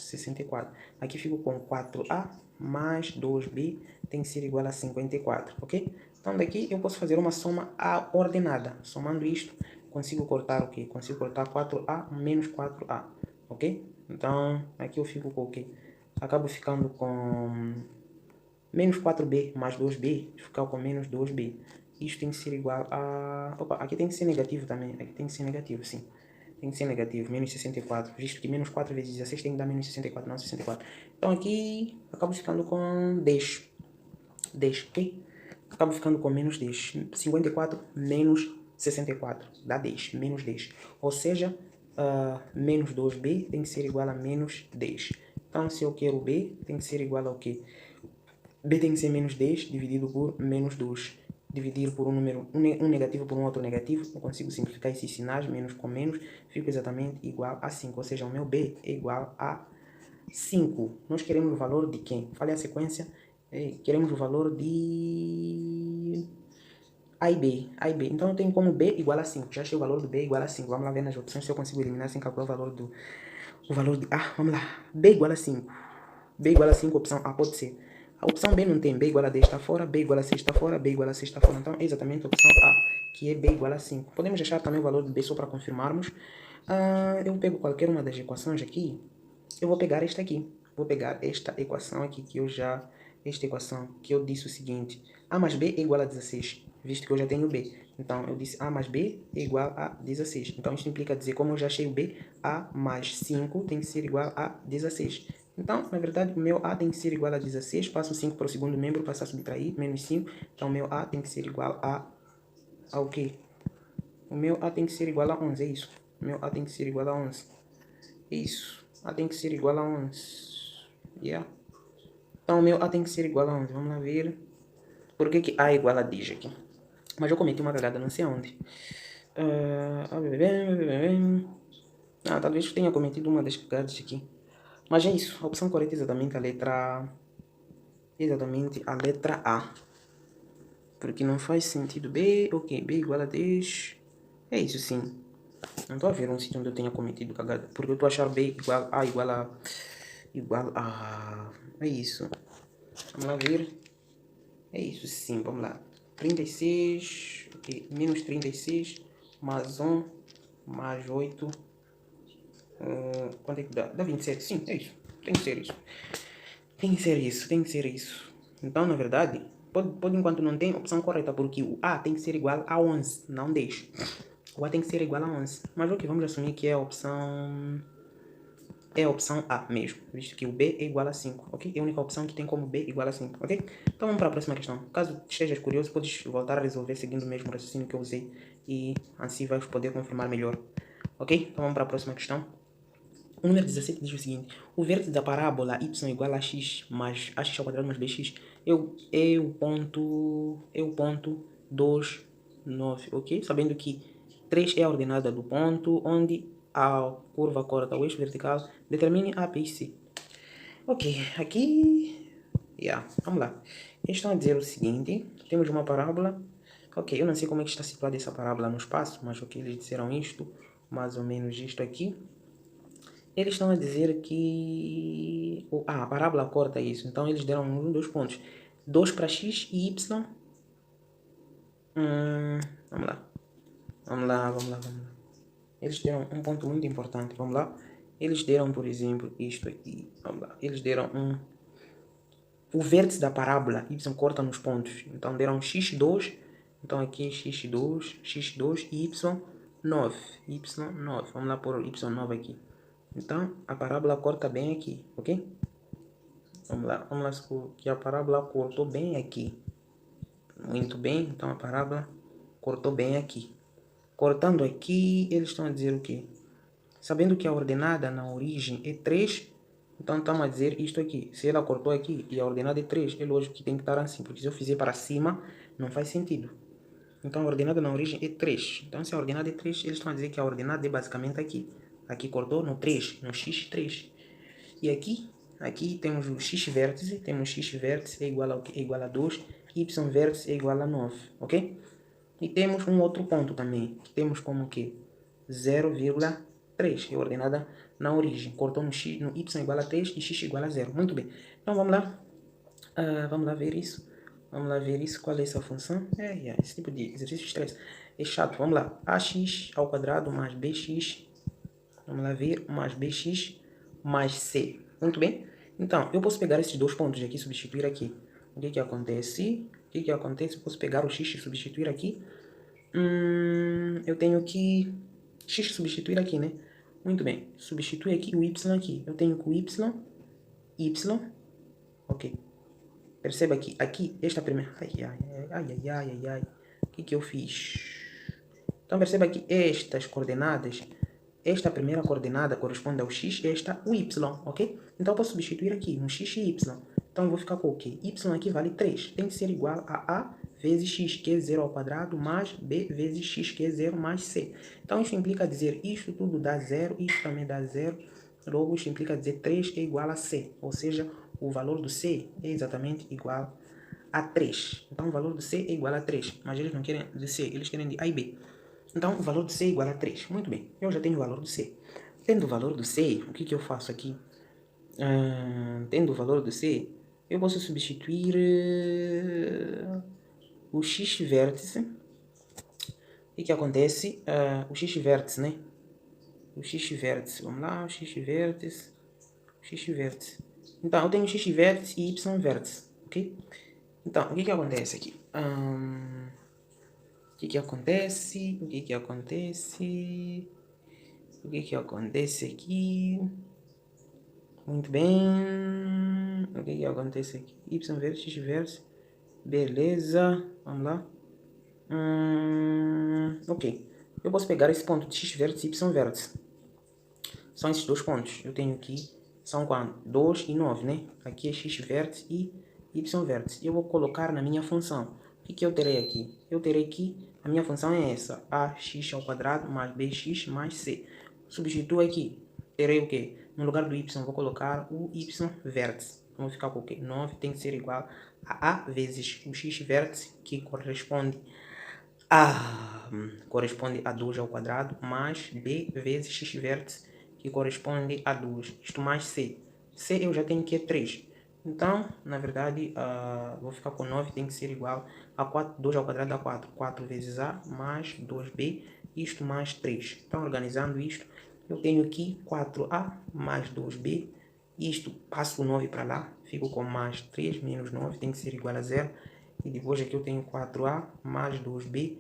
Aqui fico com 4a mais 2b, tem que ser igual a 54, ok? Então daqui eu posso fazer uma soma ordenada. Somando isto, consigo cortar o quê? Consigo cortar 4a menos 4a, ok? Então aqui eu fico com o quê? Acabo ficando com menos 4b mais 2b, ficar com menos 2b. Isto tem que ser igual a... Opa, aqui tem que ser negativo também. Aqui tem que ser negativo, sim. Tem que ser negativo, menos 64. Visto que menos 4 vezes 16 tem que dar menos 64, não 64. Então aqui acabo ficando com 10. 10, ok? Acabo ficando com menos 10. 54 menos 64 dá 10, menos 10. Ou seja, menos 2b tem que ser igual a menos 10. Então, se eu quero b, tem que ser igual ao quê? B tem que ser menos 10 dividido por menos 2. dividir por um número, um negativo por um outro negativo, eu consigo simplificar esses sinais, menos com menos, fica exatamente igual a 5, ou seja, o meu B é igual a 5. Nós queremos o valor de quem? Falei a sequência, queremos o valor de A e B. Então eu tenho como B igual a 5, já achei o valor do B igual a 5, vamos lá ver nas opções se eu consigo eliminar sem calcular o valor de A, vamos lá, B igual a 5, B igual a 5, opção A pode ser. A opção B não tem, B igual a 10 está fora, B igual a 6 está fora, B igual a 6 está fora. Então é exatamente a opção A, que é B igual a 5. Podemos deixar também o valor de B só para confirmarmos. Eu pego qualquer uma das equações aqui. Eu vou pegar esta aqui. Vou pegar esta equação aqui que eu já... Esta equação que eu disse o seguinte. A mais B é igual a 16, visto que eu já tenho B. Então eu disse A mais B é igual a 16. Então isso implica dizer, como eu já achei o B, A mais 5 tem que ser igual a 16. Então, na verdade, o meu A tem que ser igual a 16. Passo 5 para o segundo membro, passo a subtrair, menos 5. Então, o meu A tem que ser igual ao quê? O meu A tem que ser igual a 11, é isso. O meu A tem que ser igual a 11. É isso. A tem que ser igual a 11. Yeah. Então, o meu A tem que ser igual a 11. Vamos lá ver. Por que A é igual a 10 aqui? Mas eu cometi uma cagada, não sei aonde. Talvez eu tenha cometido uma das cagadas aqui. Mas é isso, a opção correta é exatamente a letra A. Porque não faz sentido B, ok, B igual a 10. É isso sim. Não estou a ver um sítio onde eu tenha cometido cagada. Porque eu estou a achar B igual a igual a... É isso. Vamos lá ver. É isso sim, vamos lá. 36, ok, menos 36, mais 1, mais 8. Quanto é que dá? Dá 27, sim, é isso. Tem que ser isso. Tem que ser isso. Então, na verdade, pode enquanto não tem opção correta, porque o A tem que ser igual a 11, não 10. O A tem que ser igual a 11. Mas ok, vamos assumir que é a opção A mesmo, visto que o B é igual a 5, ok? É a única opção que tem como B igual a 5, ok? Então vamos para a próxima questão. Caso estejas curioso, podes voltar a resolver seguindo o mesmo raciocínio que eu usei e assim vais poder confirmar melhor, ok? Então vamos para a próxima questão. O número 17 diz o seguinte: o vértice da parábola y igual a x mais ax ao quadrado mais bx é o ponto 2, 9, ok? Sabendo que 3 é a ordenada do ponto onde a curva corta o eixo vertical, determine A, B e C. Ok, aqui... vamos lá. Eles estão a dizer o seguinte, temos uma parábola. Ok, eu não sei como é que está situada essa parábola no espaço, mas ok, eles disseram isto, mais ou menos isto aqui. Eles estão a dizer que a parábola corta isso. Então eles deram dois pontos. 2 para x e y. Vamos lá. Eles deram um ponto muito importante. Vamos lá. Eles deram, por exemplo, isto aqui. Vamos lá. Eles deram o vértice da parábola y corta nos pontos. Então deram x2. Então aqui x2 e y9. y9. Vamos lá pôr y9 aqui. Então, a parábola corta bem aqui, ok? Vamos lá supor que a parábola cortou bem aqui. Muito bem, então a parábola cortou bem aqui. Cortando aqui, eles estão a dizer o quê? Sabendo que a ordenada na origem é 3, então estamos a dizer isto aqui. Se ela cortou aqui e a ordenada é 3, é lógico que tem que estar assim, porque se eu fizer para cima, não faz sentido. Então a ordenada na origem é 3. Então se a ordenada é 3, eles estão a dizer que a ordenada é basicamente aqui. Aqui cortou no 3, no x3. E aqui temos o x vértice, é igual a 2, y vértice é igual a 9, ok? E temos um outro ponto também, que temos como que 0,3, é ordenada na origem. Cortou no y igual a 3 e x igual a 0. Muito bem. Então vamos lá. Vamos lá ver isso. Qual é essa função? Esse tipo de exercício estresse é chato. Vamos lá. Ax ao quadrado mais bx. Vamos lá ver. Mais bx mais c. Muito bem. Então, eu posso pegar esses dois pontos aqui e substituir aqui. O que acontece? Eu posso pegar o x e substituir aqui. Eu tenho que... x substituir aqui, né? Muito bem. Substitui aqui o y aqui. Eu tenho que o y. Ok. Perceba que aqui, esta primeira... O que eu fiz? Então, perceba que estas coordenadas... Esta primeira coordenada corresponde ao x, esta o y, ok? Então eu posso substituir aqui no x e y. Então eu vou ficar com o quê? Y aqui vale 3. Tem que ser igual a A vezes x, que é 0 ao quadrado, mais b vezes x, que é 0 mais c. Então, isso implica dizer isto tudo dá 0, isto também dá 0. Logo, isso implica dizer 3 é igual a c. Ou seja, o valor do c é exatamente igual a 3. Então, o valor do c é igual a 3. Mas eles não querem de c, eles querem de a e b. Então, o valor do c é igual a 3. Muito bem, eu já tenho o valor do c. Tendo o valor do c, o que eu faço aqui? Tendo o valor do c, eu posso substituir o x vértice. O que acontece? O x vértice, né? O x vértice, vamos lá, o x vértice, o x vértice. Então, eu tenho x vértice e y vértice, ok? Então, o que acontece aqui? O que acontece? O que acontece? O que acontece aqui? Muito bem. O que acontece aqui? Y vértice, x vértice. Beleza. Vamos lá. Ok. Eu posso pegar esse ponto de x vértice e y vértice. São esses dois pontos. Eu tenho aqui, são quanto? 2 e 9, né? Aqui é x vértice e y vértice. Eu vou colocar na minha função. O que eu terei aqui? Eu terei aqui, a minha função é essa. Ax ao quadrado mais bx mais c. Substituo aqui. Terei o quê? No lugar do y, vou colocar o y vértice. Então, vou ficar com o quê? 9 tem que ser igual a vezes o x vértice, que corresponde a 2 ao quadrado, mais b vezes x vértice, que corresponde a 2. Isto mais c. C eu já tenho que é 3. Então, na verdade, vou ficar com 9, tem que ser igual a 4. 2 ao quadrado dá 4. 4 vezes a mais 2b, isto mais 3. Então, organizando isto, eu tenho aqui 4a mais 2b. Isto, passo o 9 para lá, fico com mais 3 menos 9, tem que ser igual a 0. E depois aqui eu tenho 4a mais 2b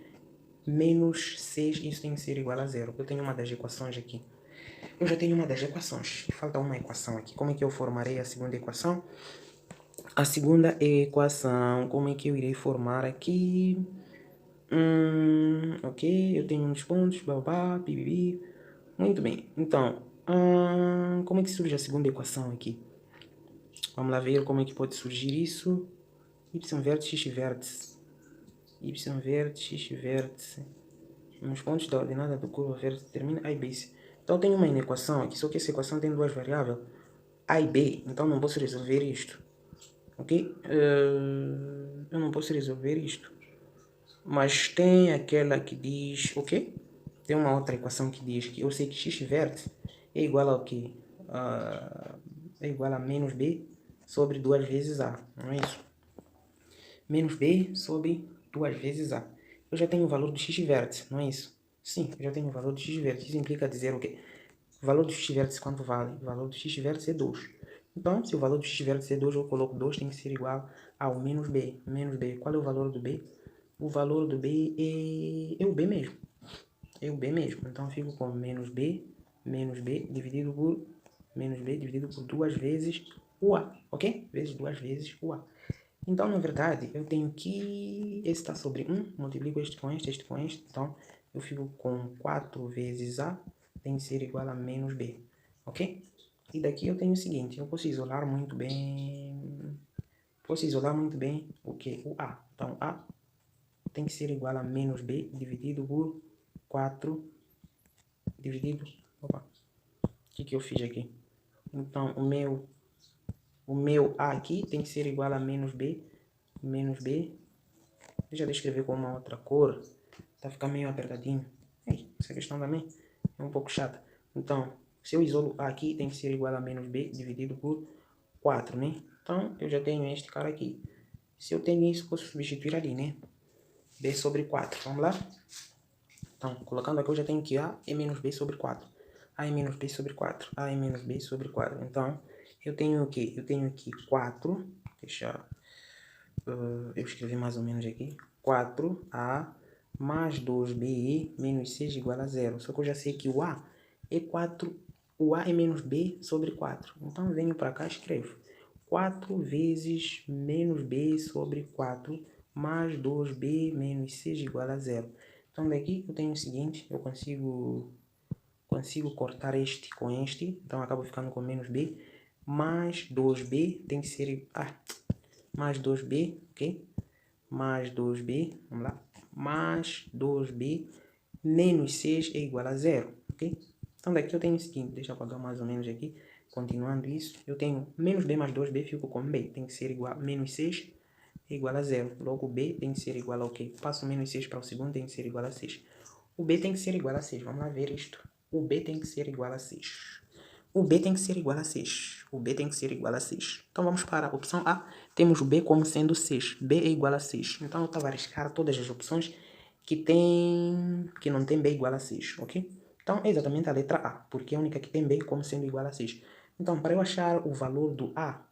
menos 6, isso tem que ser igual a 0. Eu tenho uma das equações aqui. Eu já tenho uma das equações. Falta uma equação aqui. Como é que eu formarei a segunda equação? A segunda equação, como é que eu irei formar aqui? Ok, eu tenho uns pontos, babá, pibibi. Muito bem. Então, como é que surge a segunda equação aqui? Vamos lá ver como é que pode surgir isso. Y vértice, x vértice. Y vértice, x vértice. Nos pontos da ordenada do curva vértice determina A e B. Então, eu tenho uma inequação aqui, só que essa equação tem duas variáveis, A e B. Então, não posso resolver isto. Ok? Eu não posso resolver isto. Mas tem aquela que diz, ok? Tem uma outra equação que diz que eu sei que x vértice é igual ao quê? É igual a menos b sobre 2 vezes a, não é isso? Menos b sobre 2 vezes a. Eu já tenho o valor do x vértice, não é isso? Sim, eu já tenho o valor do x vértice. Isso implica dizer o quê? O valor do x vértice quanto vale? O valor do x vértice é 2. Então, se o valor do x vértice é 2, eu coloco 2 tem que ser igual ao menos b. Menos b. Qual é o valor do b? O valor do b é o b mesmo. É o b mesmo. Então, eu fico com menos b dividido por 2 vezes o a. Ok? Vezes 2 vezes o a. Então, na verdade, eu tenho que... Esse está sobre 1, multiplico este com este, este com este. Então, eu fico com 4 vezes A, tem que ser igual a menos B. Ok? E daqui eu tenho o seguinte, eu posso isolar muito bem... o que? O A. Então, A tem que ser igual a menos B dividido por 4 dividido... Opa! O que eu fiz aqui? Então, o meu A aqui tem que ser igual a menos B. Deixa eu escrever com uma outra cor. Tá ficando meio apertadinho. Essa questão também é um pouco chata. Então, se eu isolo A aqui, tem que ser igual a menos B dividido por 4, né? Então, eu já tenho este cara aqui. Se eu tenho isso, posso substituir ali, né? B sobre 4. Vamos lá? Então, colocando aqui, eu já tenho que A é menos B sobre 4. A é menos B sobre 4. A é menos B sobre 4. Então, eu tenho o quê? Eu tenho aqui 4. Deixa eu escrevi mais ou menos aqui. 4A mais 2B menos 6 igual a 0. Só que eu já sei que o A é 4. O A é menos B sobre 4. Então, eu venho para cá e escrevo 4 vezes menos B sobre 4 mais 2B menos 6 igual a 0. Então, daqui eu tenho o seguinte, eu consigo cortar este com este. Então, acabo ficando com menos B mais 2B tem que ser... mais 2B, ok? mais 2b, vamos lá, mais 2b menos 6 é igual a 0, ok? Então daqui eu tenho o seguinte, deixa eu apagar mais ou menos aqui, continuando isso, eu tenho menos b mais 2b, fico com b, tem que ser igual a menos 6 é igual a 0, logo b tem que ser igual a o quê? Passo menos 6 para o segundo, tem que ser igual a 6. O b tem que ser igual a 6, vamos lá ver isto. O b tem que ser igual a 6. O b tem que ser igual a 6. O b tem que ser igual a 6. Então vamos para a opção A. Temos o b como sendo 6. B é igual a 6. Então eu estava a arriscar todas as opções que não tem b igual a 6, ok? Então é exatamente a letra A, porque é a única que tem b como sendo igual a 6. Então para eu achar o valor do A,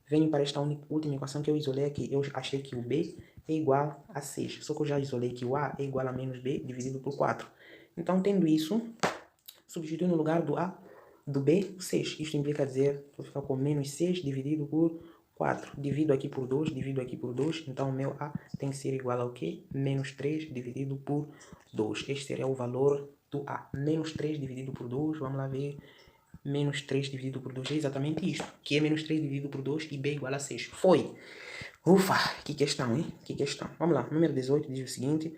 venho para esta última equação que eu isolei aqui. Eu achei que o b é igual a 6. Só que eu já isolei que o A é igual a menos b dividido por 4. Então tendo isso, substitui no lugar do A, do B, 6. Isto implica dizer, vou ficar com menos 6 dividido por 4. Divido aqui por 2, divido aqui por 2. Então, o meu A tem que ser igual ao quê? Menos 3 dividido por 2. Este seria o valor do A. Menos 3 dividido por 2, vamos lá ver. Menos 3 dividido por 2 é exatamente isto. Que é menos 3 dividido por 2 e B igual a 6. Foi! Ufa! Que questão, hein? Que questão. Vamos lá. Número 18 diz o seguinte.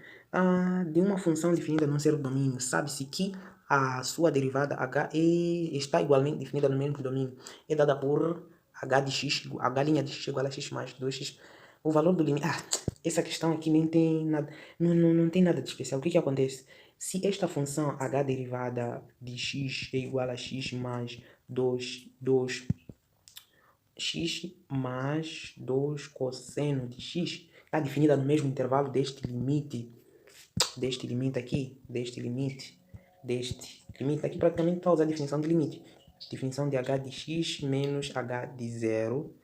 De uma função definida num certo domínio, sabe-se que a sua derivada h está igualmente definida no mesmo domínio. É dada por h de x, h' de x igual a x mais 2x. O valor do limite... essa questão aqui nem tem nada, não tem nada de especial. O que acontece? Se esta função h derivada de x é igual a x mais 2 x mais 2 cosseno de x está definida no mesmo intervalo deste limite aqui, deste limite aqui praticamente está a usar a definição de limite. Definição de h de x menos h de 0.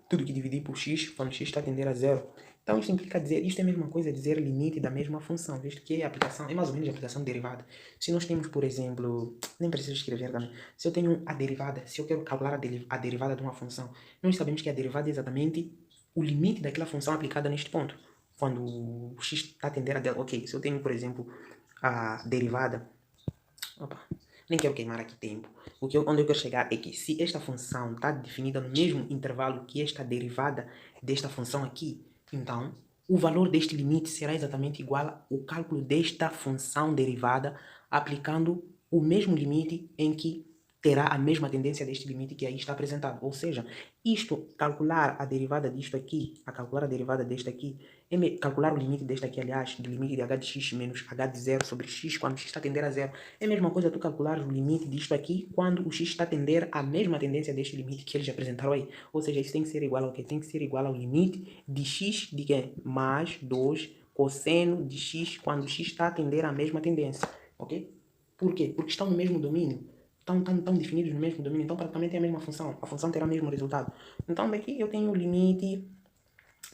Tudo que dividir por x, quando x está a tender a 0. Então isto implica dizer, isto é a mesma coisa dizer limite da mesma função, visto que a aplicação, é mais ou menos a aplicação de derivada. Se nós temos, por exemplo, nem preciso escrever também, se eu tenho a derivada, se eu quero calcular a derivada de uma função, nós sabemos que a derivada é exatamente o limite daquela função aplicada neste ponto. Quando o x está a tender a 0, ok, se eu tenho, por exemplo, a derivada, nem quero queimar aqui tempo. Onde eu quero chegar é que se esta função está definida no mesmo intervalo que esta derivada desta função aqui, então o valor deste limite será exatamente igual ao cálculo desta função derivada aplicando o mesmo limite em que terá a mesma tendência deste limite que aí está apresentado. Ou seja, calcular a derivada disto aqui, calcular a derivada deste aqui, calcular o limite deste aqui, aliás, do limite de h de x menos h de 0 sobre x, quando x está a tender a 0, é a mesma coisa tu calcular o limite disto aqui, quando o x está a tender à mesma tendência deste limite que eles apresentaram aí. Ou seja, isso tem que ser igual ao quê? Tem que ser igual ao limite de x de quê? Mais 2 cosseno de x, quando x está a tender à mesma tendência. Ok? Por quê? Porque estão no mesmo domínio. Estão definidos no mesmo domínio, então praticamente é a mesma função. A função terá o mesmo resultado. Então daqui eu tenho o limite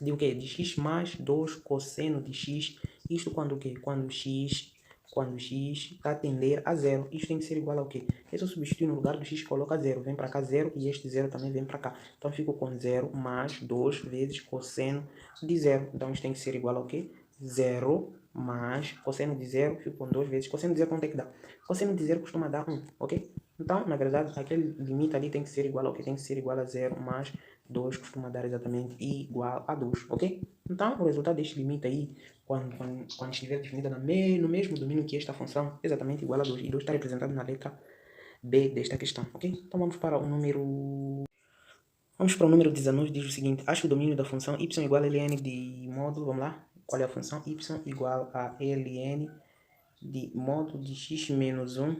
de o quê? De x mais 2 cosseno de x. Isto quando o quê? Quando x está a tender a 0. Isto tem que ser igual ao quê? Eu só substituir no lugar do x, coloca 0. Vem para cá 0 e este 0 também vem para cá. Então eu fico com 0 mais 2 vezes cosseno de 0. Então isto tem que ser igual ao quê? 0 mais cosseno de 0, fico com 2 vezes. Cosseno de 0 quanto é que dá? Cosseno de 0 costuma dar 1, ok? Então, na verdade, aquele limite ali tem que ser igual ao que? Tem que ser igual a 0 mais 2 costuma dar exatamente igual a 2, ok? Então, o resultado deste limite aí, quando estiver definida no mesmo domínio que esta função, é exatamente igual a 2. E 2 está representado na letra B desta questão, ok? Então, vamos para o número 19, diz o seguinte: acho que o domínio da função y igual a ln de módulo, vamos lá, qual é a função? Y igual a ln de módulo de x menos 1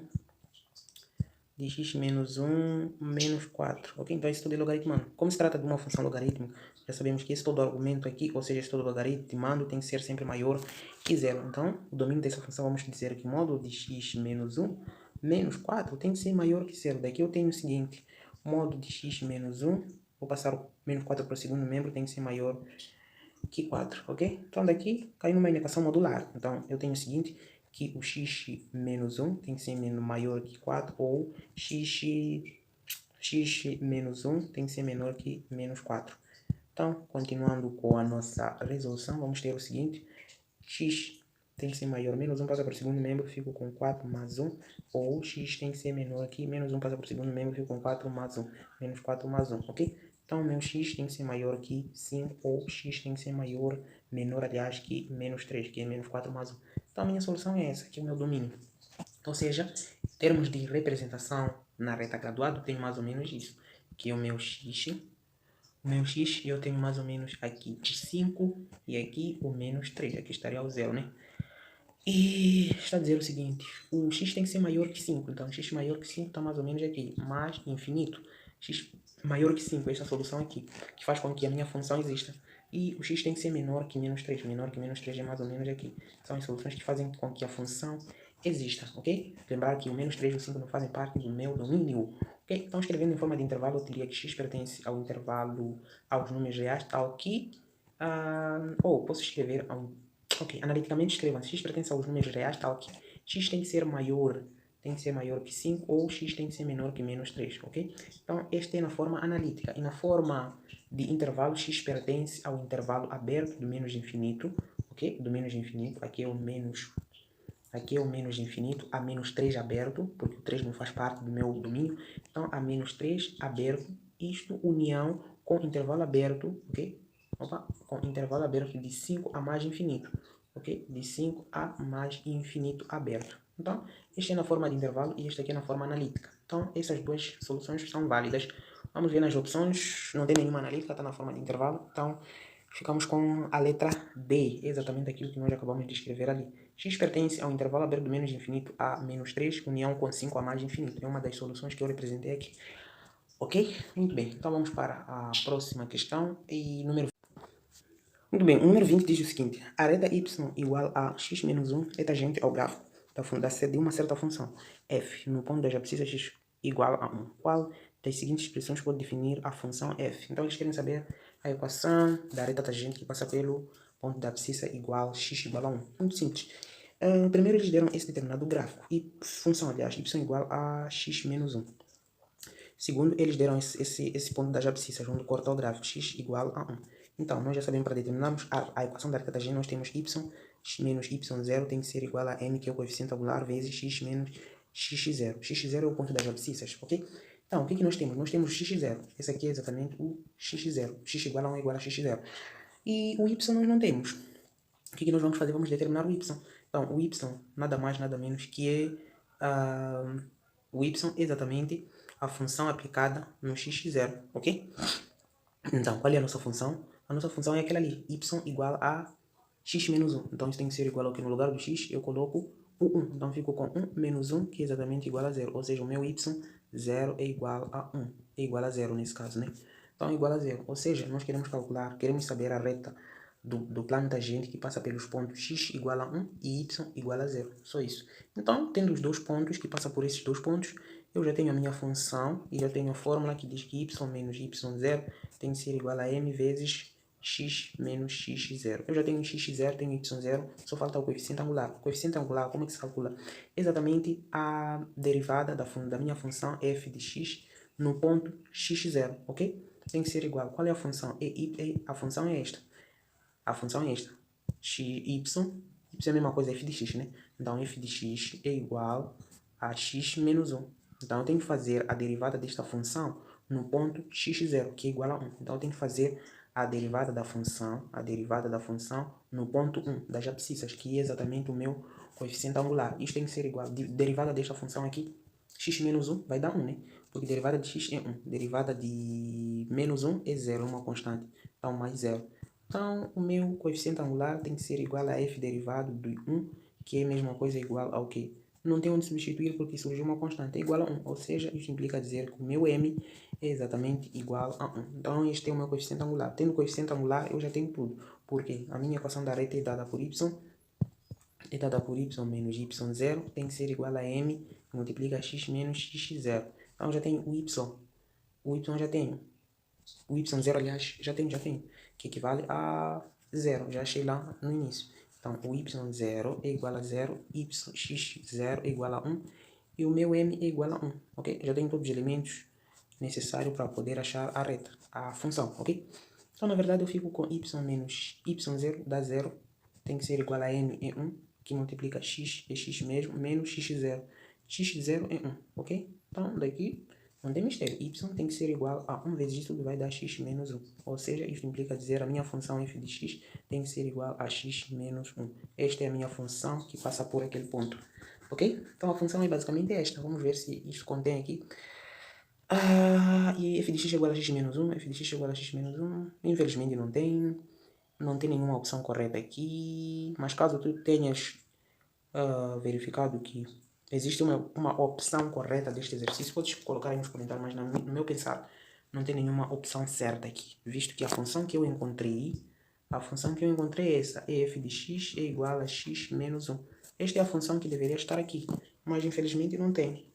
menos 4, ok? Então isso tudo é logaritmando. Como se trata de uma função logarítmica, já sabemos que esse todo argumento aqui, ou seja, esse todo logaritmando tem que ser sempre maior que 0. Então, o domínio dessa função, vamos dizer que o módulo de x menos 1 menos 4 tem que ser maior que 0. Daqui eu tenho o seguinte: módulo de x menos 1, vou passar o menos 4 para o segundo membro, tem que ser maior que 4, ok? Então daqui cai numa equação modular. Então eu tenho o seguinte, que o x menos 1 tem que ser maior que 4, ou x menos 1 tem que ser menor que menos 4. Então, continuando com a nossa resolução, vamos ter o seguinte: x tem que ser maior, menos 1 passa para o segundo membro, fico com 4 mais 1, ou x tem que ser menor que menos 1 passa para o segundo membro, fico com 4 mais 1, menos 4 mais 1, ok? Então, o meu x tem que ser maior que 5, ou x tem que ser menor, aliás, que menos 3, que é menos 4 mais 1. Então, a minha solução é essa, que é o meu domínio. Ou seja, em termos de representação na reta graduada, eu tenho mais ou menos isso, que é o meu x. O meu x eu tenho mais ou menos aqui 5 e aqui o menos 3. Aqui estaria o zero, né? E está a dizer o seguinte, o x tem que ser maior que 5, então x maior que 5 está mais ou menos aqui, mais infinito, x maior que 5, esta solução aqui, que faz com que a minha função exista. E o x tem que ser menor que menos 3, menor que menos 3 é mais ou menos aqui. São as soluções que fazem com que a função exista, ok? Lembrar que o menos 3 e o 5 não fazem parte do meu domínio, ok? Então, escrevendo em forma de intervalo, eu teria que x pertence ao intervalo aos números reais, tal que... ou posso escrever ok, analiticamente escrevam, x pertence aos números reais, tal que x tem que ser maior que 5 ou x tem que ser menor que menos 3, ok? Então, esta é na forma analítica. E na forma de intervalo, x pertence ao intervalo aberto do menos infinito, ok? Do menos infinito, aqui é o menos infinito, a menos 3 aberto, porque o 3 não faz parte do meu domínio. Então, a menos 3 aberto, isto união com intervalo aberto, ok? Com intervalo aberto de 5 a mais infinito, ok? De 5 a mais infinito aberto. Então, este é na forma de intervalo e este aqui é na forma analítica. Então, essas duas soluções são válidas. Vamos ver nas opções, não tem nenhuma analítica, está na forma de intervalo. Então, ficamos com a letra D, exatamente aquilo que nós acabamos de escrever ali. X pertence ao intervalo aberto do menos infinito a menos 3, união com 5 a mais infinito. É uma das soluções que eu representei aqui. Ok? Muito bem. Então vamos para a próxima questão. Muito bem, o número 20 diz o seguinte. A reta y igual a x menos 1 é tangente ao gráfico de uma certa função f no ponto das abscissas x igual a 1. Qual das seguintes expressões pode definir a função f? Então eles querem saber a equação da reta tangente que passa pelo ponto da abscissa igual x igual a 1. Muito simples. Primeiro eles deram esse determinado gráfico e função, aliás, y igual a x menos 1. Segundo, eles deram esse ponto das abscissas, onde corta o gráfico x igual a 1. Então, nós já sabemos, para determinarmos a equação da reta tangente, nós temos y menos y0 tem que ser igual a m, que é o coeficiente angular, vezes x menos x0. x0 é o ponto das abscissas, ok? Então, o que nós temos? Nós temos x0. Esse aqui é exatamente o x0. x igual a 1 é igual a x0. E o y nós não temos. O que nós vamos fazer? Vamos determinar o y. Então, o y nada mais, nada menos que é o y exatamente a função aplicada no x0, ok? Então, qual é a nossa função? A nossa função é aquela ali, y igual a x menos 1. Então, isso tem que ser igual ao que no lugar do x eu coloco o 1. Então, fico com 1 menos 1, que é exatamente igual a 0. Ou seja, o meu y0 é igual a 1. É igual a 0 nesse caso, né? Então, é igual a 0. Ou seja, nós queremos saber a reta do plano tangente que passa pelos pontos x igual a 1 e y igual a 0. Só isso. Então, tendo os dois pontos que passam por esses dois pontos, eu já tenho a minha função e já tenho a fórmula que diz que y menos y0 tem que ser igual a m vezes x menos x0. Eu já tenho x0, tenho y0, só falta o coeficiente angular. O coeficiente angular, como é que se calcula? Exatamente a derivada da minha função f de x no ponto x0, ok? Tem que ser igual. Qual é a função? A função é esta. A função é esta. y é a mesma coisa f de x, né? Então, f de x é igual a x menos 1. Então, eu tenho que fazer a derivada desta função no ponto x0, que é igual a 1. Então, eu tenho que fazer a derivada da função no ponto 1 das abscissas, que é exatamente o meu coeficiente angular. Isto tem que ser igual. Derivada desta função aqui, x menos 1 vai dar 1, né? Porque derivada de x é 1. Derivada de menos 1 é 0, uma constante. Então, mais 0. Então, o meu coeficiente angular tem que ser igual a f derivado de 1, que é a mesma coisa igual ao quê? Não tem onde substituir porque surgiu uma constante, é igual a 1. Ou seja, isso implica dizer que o meu m é exatamente igual a 1. Então, este é o meu coeficiente angular. Tendo coeficiente angular, eu já tenho tudo. Porque a minha equação da reta é dada por y menos y0 tem que ser igual a m multiplica x menos x0. Então, já tenho o y. O y já tenho. O y0, aliás, já tenho, que equivale a 0, já achei lá no início. Então, o y0 é igual a 0, x0 é igual a 1, e o meu m é igual a 1, ok? Já tenho todos os elementos necessários para poder achar a reta, a função, ok? Então, na verdade, eu fico com y menos y0 dá 0, tem que ser igual a m é 1, que multiplica x, é x mesmo, menos x0. x0 é 1, ok? Então, daqui Não tem mistério. Y tem que ser igual a 1 vezes isso tudo vai dar x menos 1. Ou seja, isso implica dizer a minha função f de x tem que ser igual a x menos 1. Esta é a minha função que passa por aquele ponto. Ok? Então a função é basicamente esta. Vamos ver se isso contém aqui. E f de x é igual a x menos 1. F de x é igual a x menos 1. Infelizmente não tem. Não tem nenhuma opção correta aqui. Mas caso tu tenhas verificado que existe uma opção correta deste exercício, podes colocar aí nos comentários, mas no meu pensar, não tem nenhuma opção certa aqui, visto que a função que eu encontrei é essa, e f de x é igual a x menos 1. Esta é a função que deveria estar aqui, mas infelizmente não tem.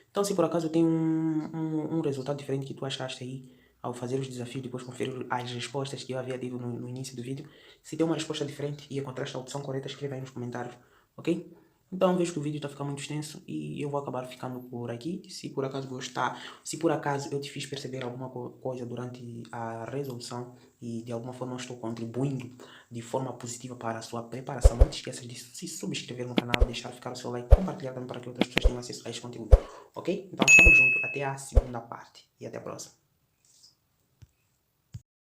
Então, se por acaso tem um resultado diferente que tu achaste aí, ao fazer os desafios, depois conferir as respostas que eu havia dito no início do vídeo, se tem uma resposta diferente e encontraste a opção correta, escreva aí nos comentários, ok? Então vejo que o vídeo está ficando muito extenso e eu vou acabar ficando por aqui. Se por acaso gostar, se por acaso eu te fiz perceber alguma coisa durante a resolução e de alguma forma eu estou contribuindo de forma positiva para a sua preparação, não te esqueças de se subscrever no canal, deixar ficar o seu like, compartilhar também para que outras pessoas tenham acesso a este conteúdo, ok? Então estamos juntos, até a segunda parte e até a próxima.